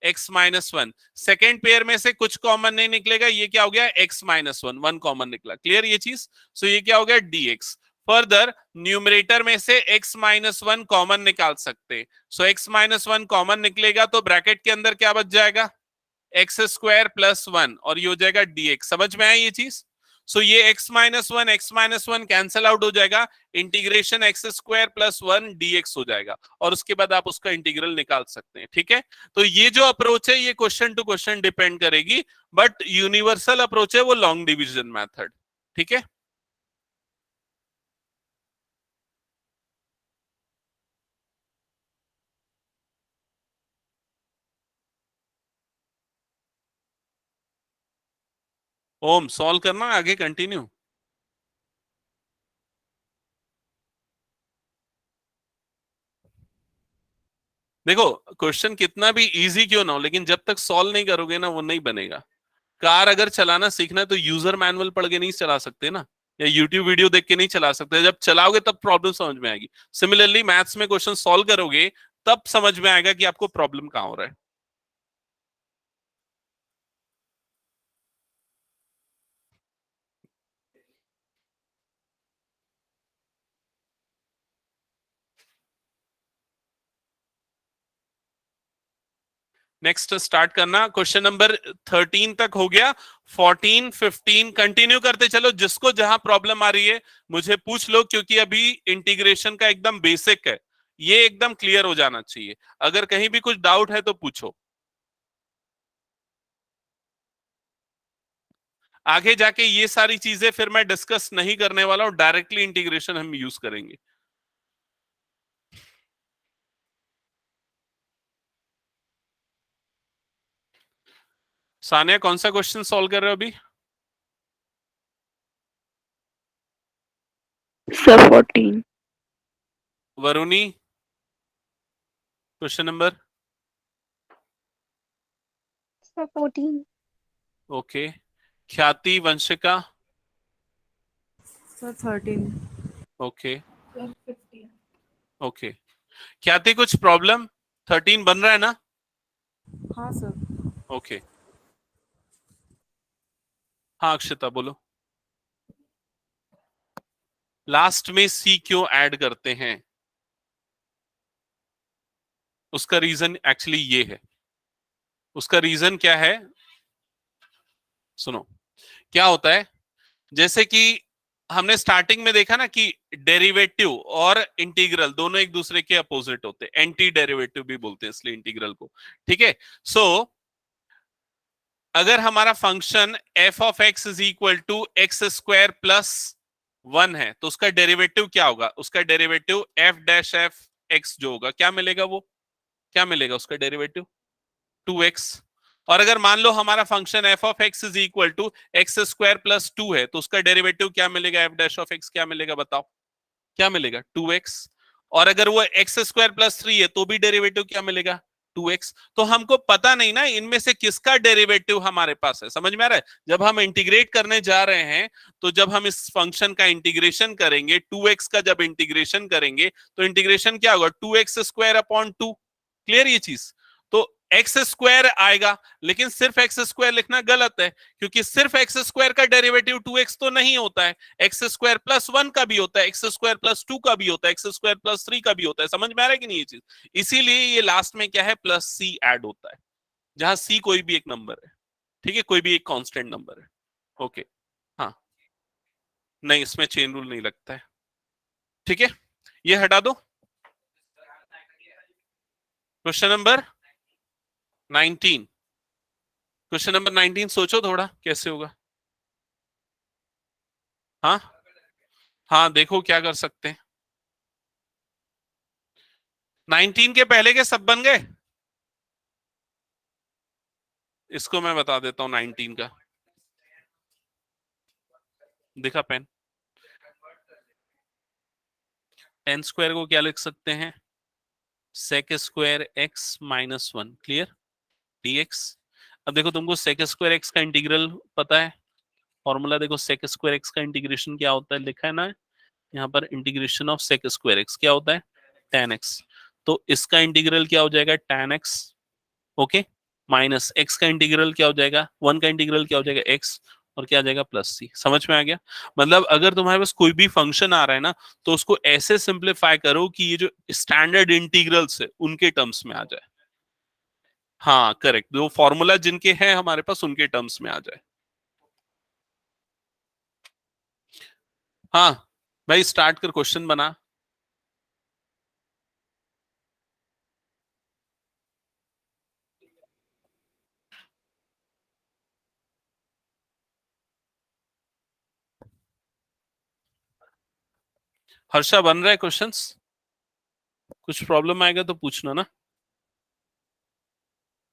x-1। सेकेंड पेयर में से कुछ कॉमन नहीं निकलेगा, ये क्या हो गया, x-1, 1 कॉमन निकला। क्लियर ये चीज, सो ये क्या हो गया, dx। फर्दर न्यूमरेटर में से x-1 कॉमन निकाल सकते, सो x-1 कॉमन निकलेगा तो ब्रैकेट के अंदर क्या बच जाएगा, x² प्लस 1, और ये हो जाएगा dx। समझ में आई ये चीज। सो ये x-1 कैंसल आउट हो जाएगा, इंटीग्रेशन x² प्लस 1 dx हो जाएगा, और उसके बाद आप उसका इंटीग्रल निकाल सकते हैं। ठीक है, तो ये जो अप्रोच है ये क्वेश्चन टू क्वेश्चन डिपेंड करेगी, बट यूनिवर्सल अप्रोच है वो लॉन्ग डिवीजन मेथड। ठीक है, ओम सॉल्व करना, आगे कंटिन्यू। देखो क्वेश्चन कितना भी इजी क्यों ना हो, लेकिन जब तक सॉल्व नहीं करोगे ना वो नहीं बनेगा। कार अगर चलाना सीखना है तो यूजर मैनुअल पढ़ के नहीं चला सकते ना, या यूट्यूब वीडियो देख के नहीं चला सकते। जब चलाओगे तब प्रॉब्लम समझ में आएगी। सिमिलरली मैथ्स में क्वेश्चन सॉल्व करोगे तब समझ में आएगा कि आपको प्रॉब्लम कहां हो रहा है। नेक्स्ट स्टार्ट करना। क्वेश्चन नंबर 13 तक हो गया। 14 15 कंटिन्यू करते चलो। जिसको जहां प्रॉब्लम आ रही है मुझे पूछ लो, क्योंकि अभी इंटीग्रेशन का एकदम बेसिक है, ये एकदम क्लियर हो जाना चाहिए। अगर कहीं भी कुछ डाउट है तो पूछो। आगे जाके ये सारी चीजें फिर मैं डिस्कस नहीं करने वाला हूं, डायरेक्टली इंटीग्रेशन हम यूज करेंगे। सानिया कौन सा क्वेश्चन सॉल्व कर रहे हो अभी? Sir 14। Varuni question number? Sir 14। Okay. Khyati Vanshika? Sir 13। Okay sir 15। Okay. Khyati कुछ प्रॉब्लम? 13 बन रहा है ना? हाँ सर। ओके। हाँ अक्षता बोलो। लास्ट में सी क्यों ऐड करते हैं? उसका रीजन एक्चुअली ये है। उसका रीजन क्या है? सुनो, क्या होता है, जैसे कि हमने स्टार्टिंग में देखा ना कि डेरिवेटिव और इंटीग्रल दोनों एक दूसरे के अपोजिट होते हैं, एंटी डेरिवेटिव भी बोलते हैं इसलिए इंटीग्रल को। ठीक है। सो अगर हमारा function f of x is equal to x square plus 1 है तो उसका डेरिवेटिव क्या होगा? उसका derivative f dash f x जो होगा, क्या मिलेगा? वो क्या मिलेगा उसका डेरिवेटिव? 2x। और अगर मान लो हमारा function f of x is equal to x square plus 2 है तो उसका डेरिवेटिव क्या मिलेगा? एफ डैश ऑफ एक्स क्या मिलेगा? बताओ क्या मिलेगा? 2x। और अगर वो एक्स स्क्वायर प्लस 3 है तो भी डेरिवेटिव क्या मिलेगा? 2x। तो हमको पता नहीं ना इनमें से किसका डेरिवेटिव हमारे पास है। समझ में आ रहा है? जब हम इंटीग्रेट करने जा रहे हैं तो जब हम इस फंक्शन का इंटीग्रेशन करेंगे, 2x का जब इंटीग्रेशन करेंगे तो इंटीग्रेशन क्या होगा? 2x square upon 2। क्लियर ये चीज? तो एक्स स्क्वायर आएगा, लेकिन सिर्फ एक्स स्क्वायर लिखना गलत है, क्योंकि सिर्फ एक्स स्क्वायर का डेरिवेटिव 2x तो नहीं होता है। एक्स स्क्वायर प्लस 1 का भी होता है, एक्स स्क्वायर प्लस 2 का भी होता है, एक्स स्क्वायर प्लस 3 का भी होता है। समझ में आ रहा है कि नहीं ये चीज? इसीलिए ये लास्ट में क्या है? प्लस सी ऐड होता है, जहां सी कोई भी एक नंबर है। ठीक है, कोई भी एक कांस्टेंट नंबर है। ओके। हाँ, नहीं इसमें चेन रूल नहीं लगता है। ठीक है, ये हटा दो। Question number 19। क्वेश्चन नंबर 19 सोचो थोड़ा कैसे होगा। हाँ हाँ, देखो क्या कर सकते हैं। 19 के पहले के सब बन गए। इसको मैं बता देता हूं 19 का। दिखा पेन? टेन स्क्वायर को क्या लिख सकते हैं? Sec square x minus 1। Clear? Dx. अब देखो तुमको सेक स्क्वायर एक्स का इंटीग्रल पता है? फॉर्मूला देखो, सेक स्क्वायर एक्स का इंटीग्रेशन क्या होता है, लिखा है ना यहाँ पर। Integration of sec square x क्या होता है? tan x। तो इसका इंटीग्रल क्या हो जाएगा? tan x। Okay. Minus x का इंटीग्रल क्या हो जाएगा? 1 का इंटीग्रल क्या हो जाएगा? x। और क्या आ जाएगा? प्लस सी। समझ में आ गया? मतलब अगर तुम्हारे पास कोई भी फंक्शन आ रहा है ना तो उसको ऐसे सिंप्लीफाई करो कि ये जो स्टैंडर्ड इंटीग्रल्स है उनके टर्म्स में आ जाए। हाँ करेक्ट, जो फॉर्मूला जिनके हैं हमारे पास उनके टर्म्स में आ जाए। हाँ भाई, स्टार्ट कर, क्वेश्चन बना। हर्षा बन रहा है क्वेश्चंस? कुछ प्रॉब्लम आएगा तो पूछना ना।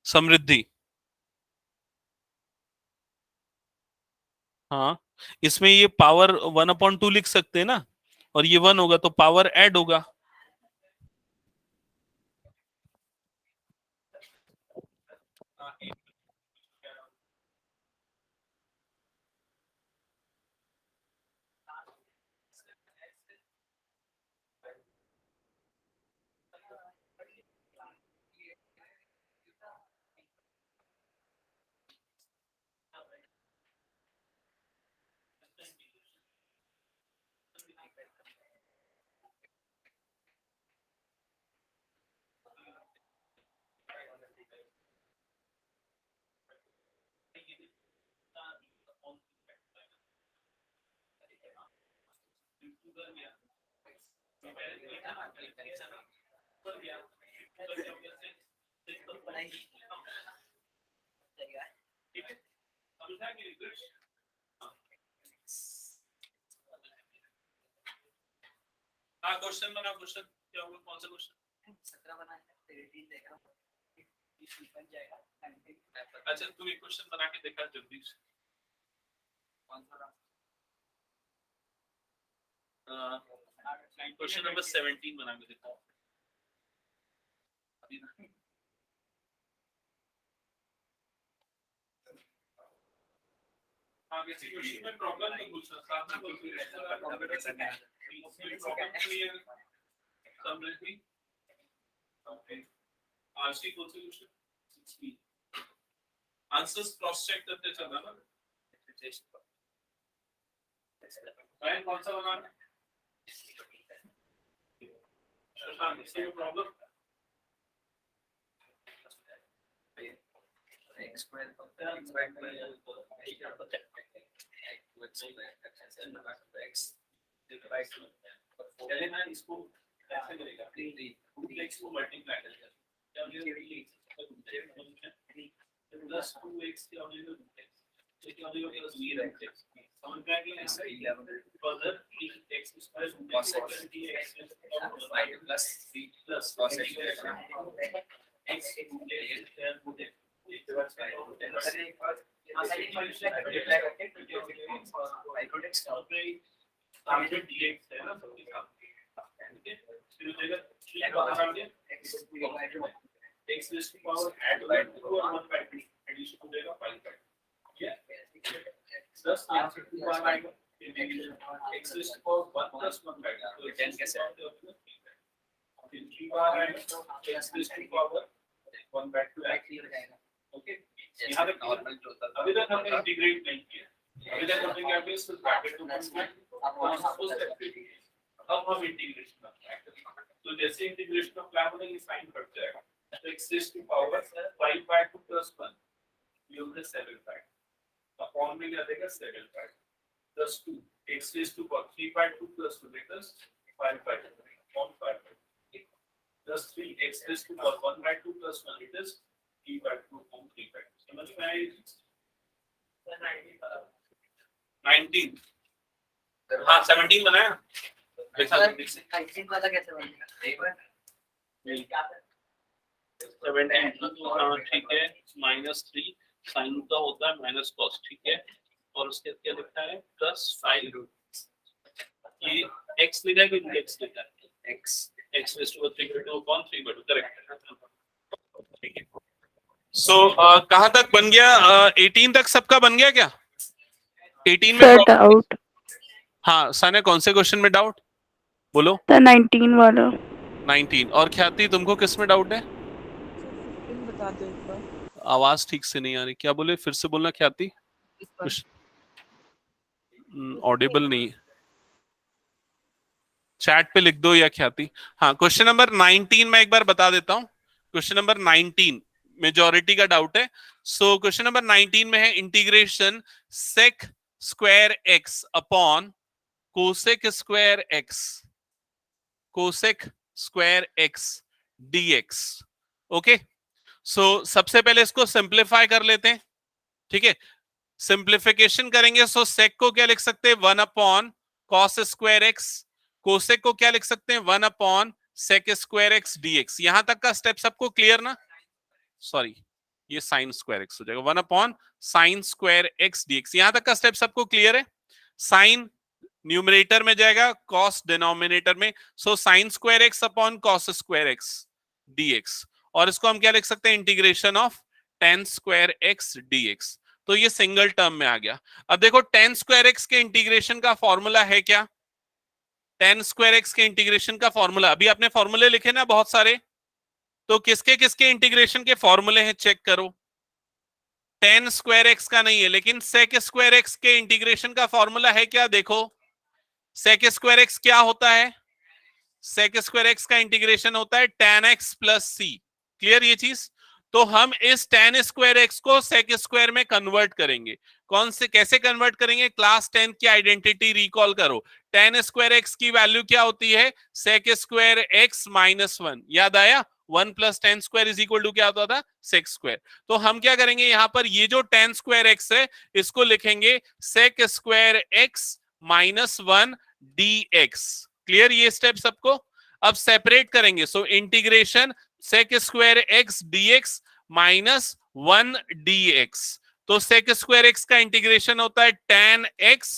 समृद्धि? हाँ, इसमें ये पावर 1/2 लिख सकते हैं ना, और ये 1 होगा तो पावर ऐड होगा। हाँ, क्वेश्चन बना, क्वेश्चन क्या होगा, कौन सा क्वेश्चन? 17 बना है, 18 देगा, बन जाएगा। अच्छा, तू एक क्वेश्चन बना के देखा जल्दी से। कौन सा? क्वेश्चन नंबर 17 बना के देखा। हाँ, किसी क्वेश्चन में प्रॉब्लम तो पूछ सकता है, कोई प्रॉब्लम क्लियर समझी? ओके, आरसी कौन सी क्वेश्चन? आंसर्स क्रॉस चेक करते चलना ना। राइट, कौन सा बनाना? शशांक, इसमें प्रॉब्लम? x square चले ना, इसको कैसे करेगा? 2x को मल्टीप्लाई करेगा, क्या प्लस 2x क्या हो जाएगा? क्या हो जाएगा? प्लस 3x समझ में आ गया? ऐसा 11 further x square cos x dx plus 3 plus cos x x raised to power add by 2 और 1 by 2 एडिशन हो जाएगा 5 by 2 10 आएगा x raised to power 1 plus 1 by 2 तो 10 कैसे आएगा? 3 बार आएगा x raised to power 1 by 2 आएगा। ओके, यहाँ तक नॉर्मल जो होता था अभी तक हमने इंटीग्रेट नहीं किया। अभी तक हमने क्या किया, सिर्फ ब्रैकेट को अब हम इंटीग्रेशन अप्लाई। तो जैसे इंटीग्रेशन अप्लाई होने की साइन कट जाएगा, तो x raised to power 5 by 2 plus 1 ये होगा 7 by 2 अपॉन में क्या देगा 7 by 2 plus 2 x raised to power 3 by 2 plus 2 देगा 5 by 2 upon 5 by 2 plus 3 x raised to power 1 by 2 plus 1 it is 3 by 2 upon 3 by 2 समझ में आई? 19 हाँ 17 बनाया देखा 19 वाला कैसे बनेगा? एक बार 17 ठीक है, -3 साइन का होता है माइनस कॉस, ठीक है, और उसके क्या लिखा है +5 ये x लिखा है कि x लिखा है? x raised to 3/2 upon 3/2 correct, ठीक है। सो कहाँ तक बन गया? 18 तक सबका बन गया क्या? 18 में डाउट हाँ साने, कौन से क्वेश्चन में डाउट बोलो? 19 वाला। 19 और ख्याति तुमको किस में डाउट है? 15 बता दो एक बार। आवाज ठीक से नहीं आ रही, क्या बोले? फिर से बोलना ख्याति, कुछ ऑडिबल नहीं। चैट पे लिख दो या ख्याति। हाँ, क्वेश्चन नंबर 19 मैं एक बार बता देता हूँ। क्वेश्चन नंबर 19 मेजॉरिटी का डाउट है। सो क्वेश्चन नंबर 19 में है integration sec square x upon cosec square x, cosec square x dx। Okay, so सबसे पहले इसको सिंप्लीफाई कर लेते हैं, ठीक है। सिंप्लीफिकेशन करेंगे सो सेक को क्या लिख सकते हैं 1 upon cos square x, cosec को क्या लिख सकते हैं 1 upon sec square x dx। यहां तक का स्टेप सबको क्लियर ना? सॉरी, ये साइन स्क्वायर एक्स हो जाएगा 1 upon sine square x dx। यहां तक का स्टेप सबको क्लियर है? साइन न्यूमरेटर में जाएगा, कॉस डिनोमिनेटर में, so sine square x upon cos square x dx। और इसको हम क्या लिख सकते हैं integration of tan square x dx। तो ये सिंगल टर्म में आ गया। अब देखो tan स्क्वायर एक्स के इंटीग्रेशन का फॉर्मूला है क्या? tan स्क्वायर एक्स के इंटीग्रेशन का फॉर्मूला, अभी आपने फॉर्मूले लिखे ना बहुत सारे, तो किसके किसके इंटीग्रेशन के फॉर्मूले हैं चेक करो। tan स्क्वायर एक्स का नहीं है, लेकिन sec स्क्वायर एक्स के इंटीग्रेशन का फॉर्मूला है क्या? देखो sec स्क्वायर एक्स क्या होता है? sec स्क्वायर एक्स का इंटीग्रेशन होता है tan x plus c। Clear ये चीज? तो हम इस tan स्क्वायर x को sec स्क्वायर में कन्वर्ट करेंगे। कौन से कैसे कन्वर्ट करेंगे? क्लास 10 की आइडेंटिटी रिकॉल करो। tan स्क्वायर x की वैल्यू क्या होती है? sec square x minus 1। याद आया? 1 plus tan square is equal to क्या होता था? sec square. तो हम क्या करेंगे यहां पर, ये जो tan स्क्वायर x है इसको लिखेंगे sec square x minus 1 dx। Clear ये स्टेप सबको? अब सेपरेट करेंगे, so integration sec square x dx minus 1 dx। तो sec स्क्वायर x का इंटीग्रेशन होता है tan x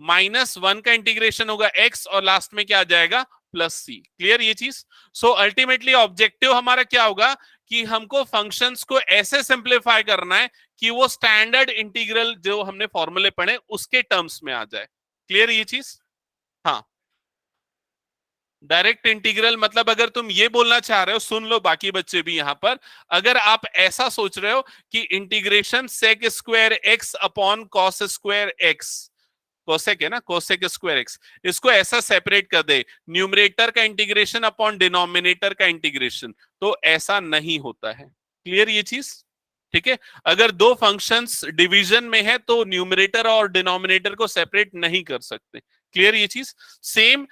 माइनस 1 का इंटीग्रेशन होगा x और लास्ट में क्या आ जाएगा? Plus c। क्लियर ये चीज? सो अल्टीमेटली ऑब्जेक्टिव हमारा क्या होगा कि हमको फंक्शंस को ऐसे सिंप्लीफाई करना है कि वो स्टैंडर्ड इंटीग्रल जो हमने फॉर्मूले पढ़े उसके टर्म्स में आ जाए। क्लियर ये चीज? हाँ, डायरेक्ट इंटीग्रल मतलब अगर तुम ये बोलना चाह रहे हो, सुन लो बाकी बच्चे भी यहां पर, अगर आप ऐसा सोच रहे हो कि integration sec square x upon cos square x, cosec है ना, कोसेक स्क्वायर एक्स, इसको ऐसा सेपरेट कर दे, न्यूमरेटर का इंटीग्रेशन अपॉन डिनोमिनेटर का इंटीग्रेशन, तो ऐसा नहीं होता है। क्लियर ये चीज? ठीक है, अगर दो फंक्शंस डिवीजन में है तो न्यूमरेटर और डिनोमिनेटर को सेपरेट नहीं कर सकते। क्लियर ये चीज? सेम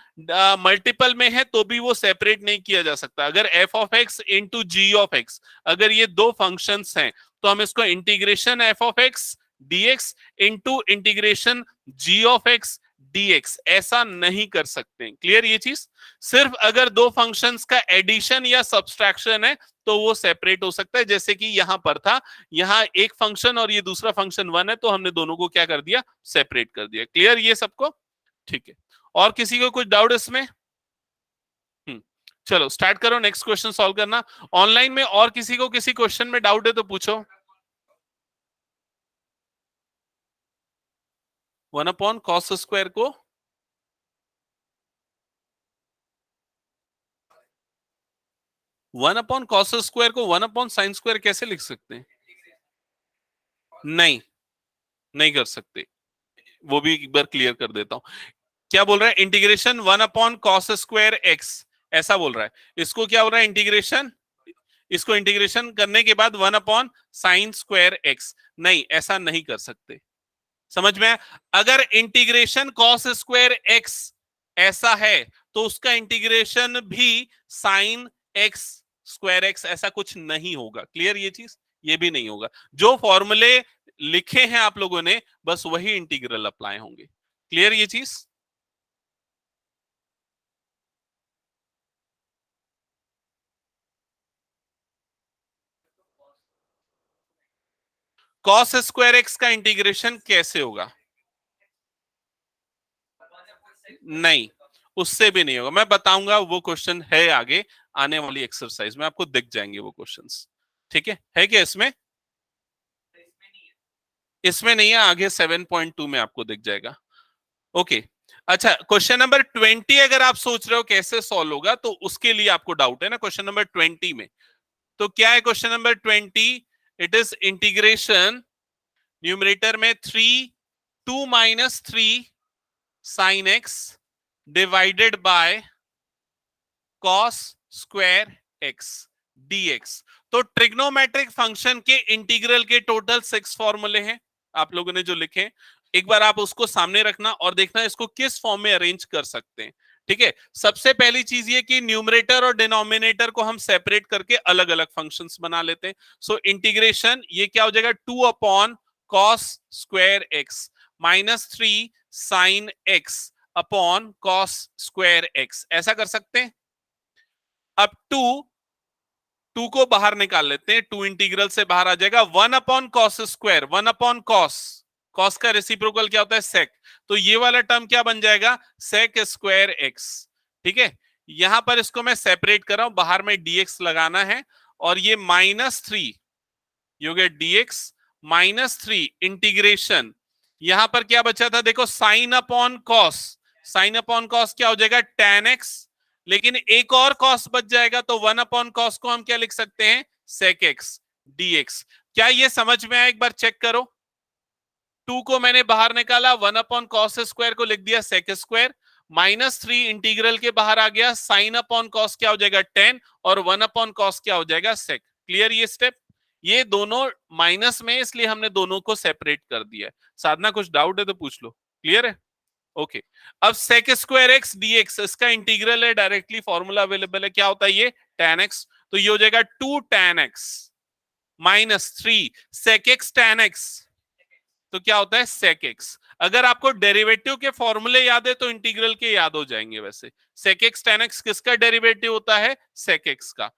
मल्टीपल में है तो भी वो सेपरेट नहीं किया जा सकता। अगर f of x into g of x, अगर ये दो फंक्शंस हैं तो हम इसको integration f of x dx into integration g of x dx ऐसा नहीं कर सकते। क्लियर ये चीज? सिर्फ अगर दो फंक्शंस का एडिशन या सब्सट्रैक्शन है तो वो सेपरेट हो सकता है, जैसे कि यहां पर था, यहां एक फंक्शन और ये दूसरा फंक्शन 1 है तो हमने दोनों को क्या कर दिया? सेपरेट कर दिया। क्लियर ये सबको? ठीक है, और किसी को कुछ डाउट इसमें? चलो स्टार्ट करो, नेक्स्ट क्वेश्चन सॉल्व करना। ऑनलाइन में और किसी को किसी क्वेश्चन में डाउट है तो पूछो। 1 अपॉन कॉस स्क्वायर को 1 अपॉन कॉस स्क्वायर को 1 अपॉन साइन स्क्वायर कैसे लिख सकते हैं? नहीं, नहीं कर सकते। वो भी एक बार क्लियर कर देता हूं। क्या बोल रहा है? Integration 1 upon cos square x, ऐसा बोल रहा है। इसको क्या बोल रहा है? इंटीग्रेशन, इसको इंटीग्रेशन करने के बाद 1 अपॉन साइन स्क्वायर एक्स। नहीं, ऐसा नहीं कर सकते। समझ में? अगर इंटीग्रेशन कॉस स्क्वायर एक्स ऐसा है तो उसका इंटीग्रेशन भी साइन एक्स स्क्वायर एक्स ऐसा कुछ नहीं होगा। क्लियर ये चीज? ये भी नहीं होगा। जो फॉर्मूले लिखे हैं आप लोगों ने बस वही इंटीग्रल अप्लाई होंगे। क्लियर ये चीज? कॉस स्क्वायर एक्स का इंटीग्रेशन कैसे होगा? नहीं, उससे भी नहीं होगा। मैं बताऊंगा, वो क्वेश्चन है आगे आने वाली एक्सरसाइज में, आपको दिख जाएंगे वो क्वेश्चंस। ठीक है क्या इसमें? इसमें नहीं है, आगे 7.2 में आपको दिख जाएगा। ओके, अच्छा, क्वेश्चन नंबर 20 अगर आप सोच रहे हो कैसे सॉल्व होगा तो उसके लिए आपको डाउट है ना क्वेश्चन नंबर 20 में। तो क्या है question number 20? It is integration, numerator में 2 minus 3 sine x divided by cos square x dx। तो ट्रिग्नोमेट्रिक फंक्शन के इंटीग्रल के टोटल 6 फॉर्मूले हैं आप लोगों ने जो लिखे। एक बार आप उसको सामने रखना और देखना इसको किस फॉर्म में अरेंज कर सकते हैं। ठीक है, सबसे पहली चीज ये कि न्यूमरेटर और डिनोमिनेटर को हम सेपरेट करके अलग अलग फंक्शंस बना लेते हैं। सो इंटीग्रेशन ये क्या हो जाएगा? 2 upon cos square x minus 3 sine x upon cos square x, ऐसा कर सकते हैं। अब 2 को बाहर निकाल लेते हैं, 2 इंटीग्रल से बाहर आ जाएगा। 1 upon cos square, 1 upon cos, cos का रेसिप्रोकल क्या होता है? सेक। तो ये वाला टर्म क्या बन जाएगा? Sec square x. ठीक है, यहां पर इसको मैं सेपरेट कर रहा हूं, बाहर में dx लगाना है, और ये -3 यू गेट dx -3 इंटीग्रेशन, यहां पर क्या बचा था? देखो, sine upon cos, sine upon cos क्या हो जाएगा? tan x, लेकिन एक और कॉस बच जाएगा तो 1 अपॉन कॉस को हम क्या लिख सकते हैं? sec x dx। क्या ये समझ में आया? एक बार चेक करो। 2 को मैंने बाहर निकाला, 1 अपॉन कॉस स्क्वायर को लिख दिया sec स्क्वायर, -3 इंटीग्रल के बाहर आ गया, साइन अपॉन कॉस क्या हो जाएगा? tan, और 1 अपॉन कॉस क्या हो जाएगा? sec। क्लियर ये स्टेप? ये दोनों माइनस में, इसलिए हमने दोनों को सेपरेट कर दिया है। साधना कुछ डाउट है तो पूछ लो। क्लियर है? ओके। अब sec स्क्वायर एक्स dx इसका इंटीग्रल है, डायरेक्टली फॉर्मूला अवेलेबल है। क्या होता है ये? tan x। तो ये हो जाएगा 2 tan x minus 3 sec x tan x। तो क्या होता है? sec x। अगर आपको डेरिवेटिव के फॉर्मूले याद है तो इंटीग्रल के याद हो जाएंगे। वैसे sec x tan x किसका डेरिवेटिव होता है? sec x का।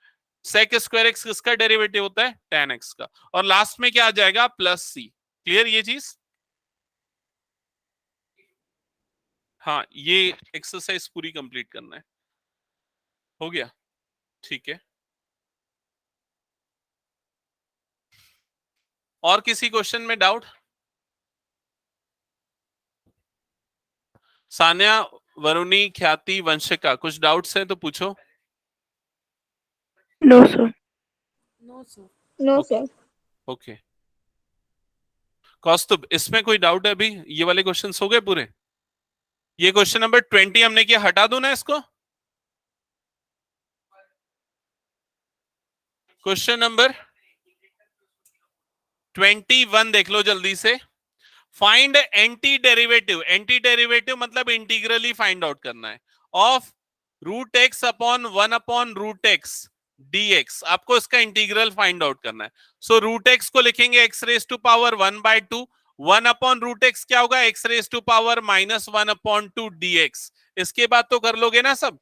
sec स्क्वायर एक्स किसका डेरिवेटिव होता है? tan x का। और लास्ट में क्या आ जाएगा? Plus c। क्लियर ये चीज? हाँ, ये एक्सरसाइज पूरी कंप्लीट करना है। हो गया? ठीक है। और किसी क्वेश्चन में डाउट? सान्या, वरुणी, ख्याति, वंशिका, कुछ डाउट्स हैं तो पूछो। No, sir. No sir. No, okay sir. Okay. Kaustubh, इसमें कोई डाउट है अभी? ये वाले क्वेश्चंस हो गए पूरे? ये क्वेश्चन नंबर 20 हमने किया, हटा दो ना इसको। क्वेश्चन नंबर 21 देख लो जल्दी से। Find anti derivative. Anti derivative मतलब इंटीग्रली फाइंड आउट करना है of root x upon 1 upon root x dx। आपको इसका इंटीग्रल फाइंड आउट करना है। सो रूट एक्स को लिखेंगे x raise to power 1/2। 1 upon root x क्या होगा? x raise to power -1 upon 2 dx। इसके बाद तो कर लोगे ना सब?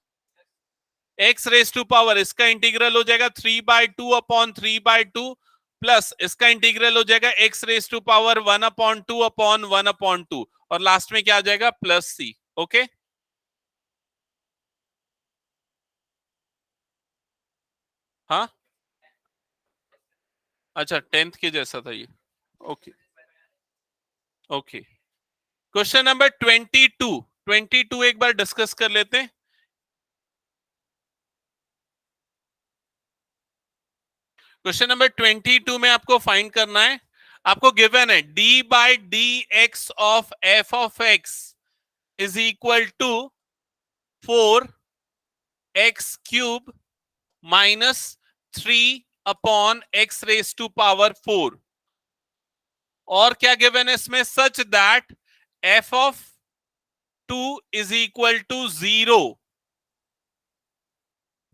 x रेज टू पावर, इसका इंटीग्रल हो जाएगा 3/2 अपॉन 3/2 प्लस इसका इंटीग्रल हो जाएगा x raise to power 1/2 upon 1/2 और लास्ट में क्या आ जाएगा? Plus c। ओके, हाँ अच्छा, 10th के जैसा था ये। Okay okay. क्वेश्चन नंबर 22 एक बार डिस्कस कर लेते हैं। क्वेश्चन नंबर 22 में आपको फाइंड करना है, आपको गिवन है d/dx of f of x is equal to 4x³ minus 3 upon x raise to power 4। और क्या गिवन है इसमें? Such that f of 2 is equal to 0,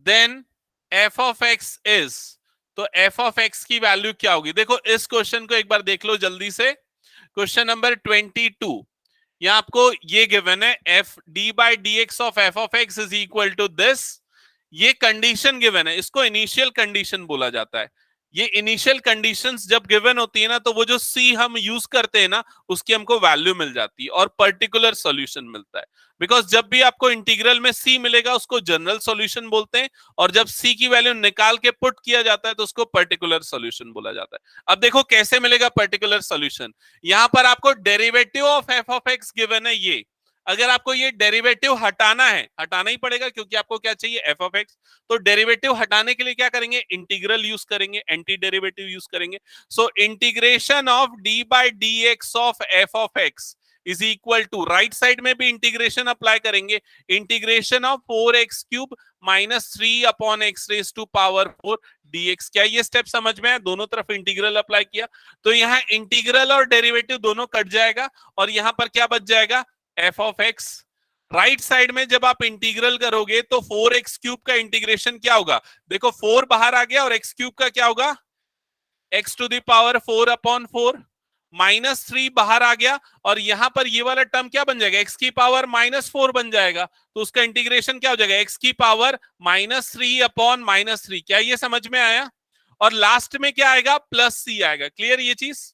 then f of x is. तो f ऑफ x की वैल्यू क्या होगी? देखो इस क्वेश्चन को एक बार देख लो जल्दी से। क्वेश्चन नंबर 22, यहां आपको ये गिवन है f d/dx of f of x is equal to this. ये कंडीशन गिवन है, इसको इनिशियल कंडीशन बोला जाता है। ये इनिशियल कंडीशंस जब गिवन होती है ना, तो वो जो c हम यूज करते हैं ना, उसकी हमको वैल्यू मिल जाती है और पर्टिकुलर सॉल्यूशन मिलता है। बिकॉज जब भी आपको इंटीग्रल में c मिलेगा उसको जनरल सॉल्यूशन बोलते हैं, और जब c की वैल्यू निकाल के पुट किया जाता है तो उसको पर्टिकुलर सॉल्यूशन बोला जाता है। अब देखो कैसे मिलेगा पर्टिकुलर सॉल्यूशन। यहां पर आपको derivative of f of x given है ये। अगर आपको ये डेरिवेटिव हटाना है, हटाना ही पड़ेगा क्योंकि आपको क्या चाहिए? f of x। तो डेरिवेटिव हटाने के लिए क्या करेंगे? इंटीग्रल यूज करेंगे, एंटी डेरिवेटिव यूज करेंगे। So integration of d/dx of f of x is equal to, right side में भी इंटीग्रेशन अप्लाई करेंगे, integration of 4x³ minus 3 upon x raise to power 4 dx। क्या ये स्टेप समझ में आया? दोनों तरफ इंटीग्रल अप्लाई किया तो यहाँ इंटीग्रल और डेरिवेटिव दोनों कट जाएगा और यहां पर क्या बच जाएगा? f of x। Right side में जब आप इंटीग्रल करोगे तो 4x³ का इंटीग्रेशन क्या होगा? देखो 4 बाहर आ गया और x³ का क्या होगा? x to the power 4 upon 4 minus 3 बाहर आ गया और यहां पर ये वाला टर्म क्या बन जाएगा? x की पावर -4 बन जाएगा। तो उसका इंटीग्रेशन क्या हो जाएगा? x की पावर -3 अपॉन -3। क्या ये समझ में आया? और लास्ट में क्या आएगा? प्लस c आएगा। क्लियर ये चीज?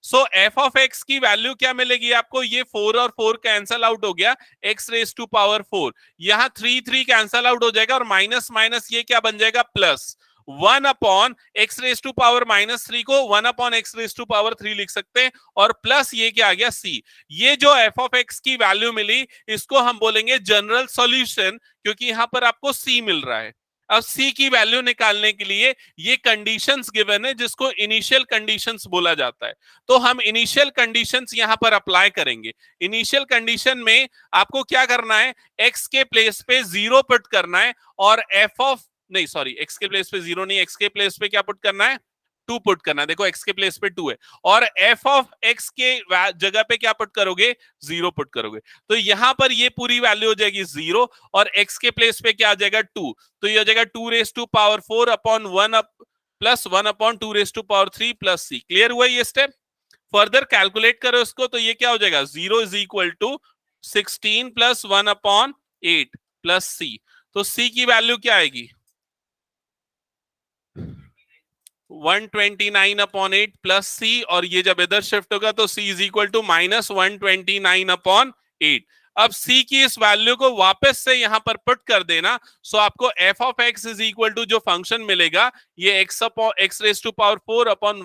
सो f ऑफ x की वैल्यू क्या मिलेगी आपको? ये 4 और 4 कैंसल आउट हो गया, x रेज टू पावर 4। यहां 3 कैंसल आउट हो जाएगा और माइनस माइनस ये क्या बन जाएगा? Plus 1 upon x raise to power -3 को 1 upon x raise to power 3 लिख सकते हैं और प्लस ये क्या आ गया? c। ये जो f ऑफ x की वैल्यू मिली इसको हम बोलेंगे जनरल सॉल्यूशन, क्योंकि यहां पर आपको c मिल रहा है। अब c की वैल्यू निकालने के लिए ये कंडीशंस गिवन है जिसको इनिशियल कंडीशंस बोला जाता है। तो हम इनिशियल कंडीशंस यहां पर अप्लाई करेंगे। इनिशियल कंडीशन में आपको क्या करना है? x के प्लेस पे 0 पुट करना है और f ऑफ नहीं सॉरी, एक्स के प्लेस पे 0 नहीं, एक्स के प्लेस पे क्या पुट करना है, 2 पुट करना है। देखो एक्स के प्लेस पे 2 है और एफ ऑफ एक्स के जगह पे क्या पुट करोगे, 0 पुट करोगे। तो यहां पर ये पूरी वैल्यू हो जाएगी 0 और एक्स के प्लेस पे क्या आ जाएगा 2, तो ये हो जाएगा 2 raise to power 4 upon 1 plus 1 upon 2 raise to power 3 plus C. Clear हुआ ये स्टेप? फर्दर कैलकुलेट करो इसको तो ये क्या हो जाएगा, 0 is equal to 16 plus 1 upon 8 plus C. तो सी की वैल्यू क्या आएगी, 129 अपॉन 8 प्लस सी, और ये जब इधर शिफ्ट होगा तो C is equal to minus 129 upon 8। अब सी की इस वैल्यू को वापस से यहां पर पुट कर देना, सो आपको f of x is equal to जो फंक्शन मिलेगा ये x upon x raise to power 4 upon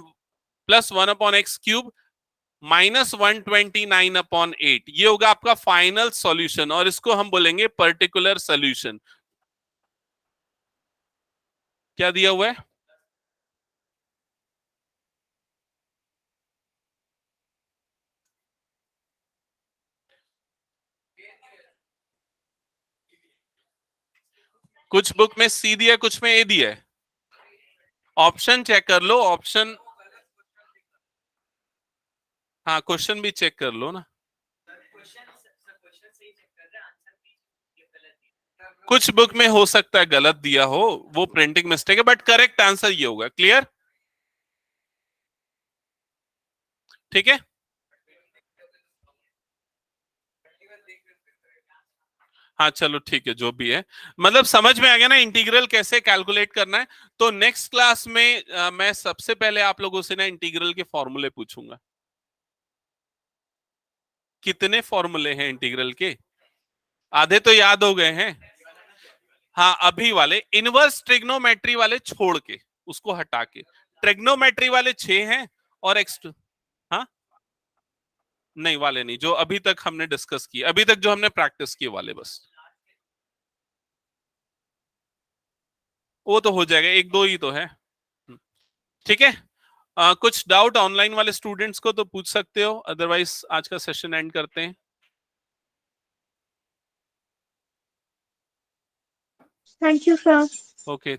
plus 1 upon x cube minus 129 upon 8, ये होगा आपका फाइनल सॉल्यूशन और इसको हम बोलेंगे पर्टिकुलर सॉल्यूशन। क्या दिया हुआ है, कुछ बुक में सी दिया है, कुछ में ए दिया है। ऑप्शन चेक कर लो, ऑप्शन, हाँ क्वेश्चन भी चेक कर लो ना। कुछ बुक में हो सकता है गलत दिया हो, वो प्रिंटिंग मिस्टेक है, बट करेक्ट आंसर ये होगा। क्लियर? ठीक है, हाँ चलो ठीक है, जो भी है मतलब समझ में आ गया ना इंटीग्रल कैसे कैलकुलेट करना है। तो नेक्स्ट क्लास में मैं सबसे पहले आप लोगों से ना इंटीग्रल के फॉर्मूले पूछूंगा। कितने फॉर्मूले हैं इंटीग्रल के, आधे तो याद हो गए हैं। हाँ अभी वाले इनवर्स ट्रिग्नोमेट्री वाले छोड़ के, उसको हटा के, ट्रिग्नोमेट्री वाले 6 हैं और एक्स, हाँ नहीं वाले नहीं, जो अभी तक हमने डिस्कस किए, अभी तक जो हमने प्रैक्टिस किए वाले बस, वो तो हो जाएगा, एक दो ही तो है। ठीक है, कुछ डाउट ऑनलाइन वाले स्टूडेंट्स को तो पूछ सकते हो, अदरवाइज आज का सेशन एंड करते हैं। Thank you, sir. ओके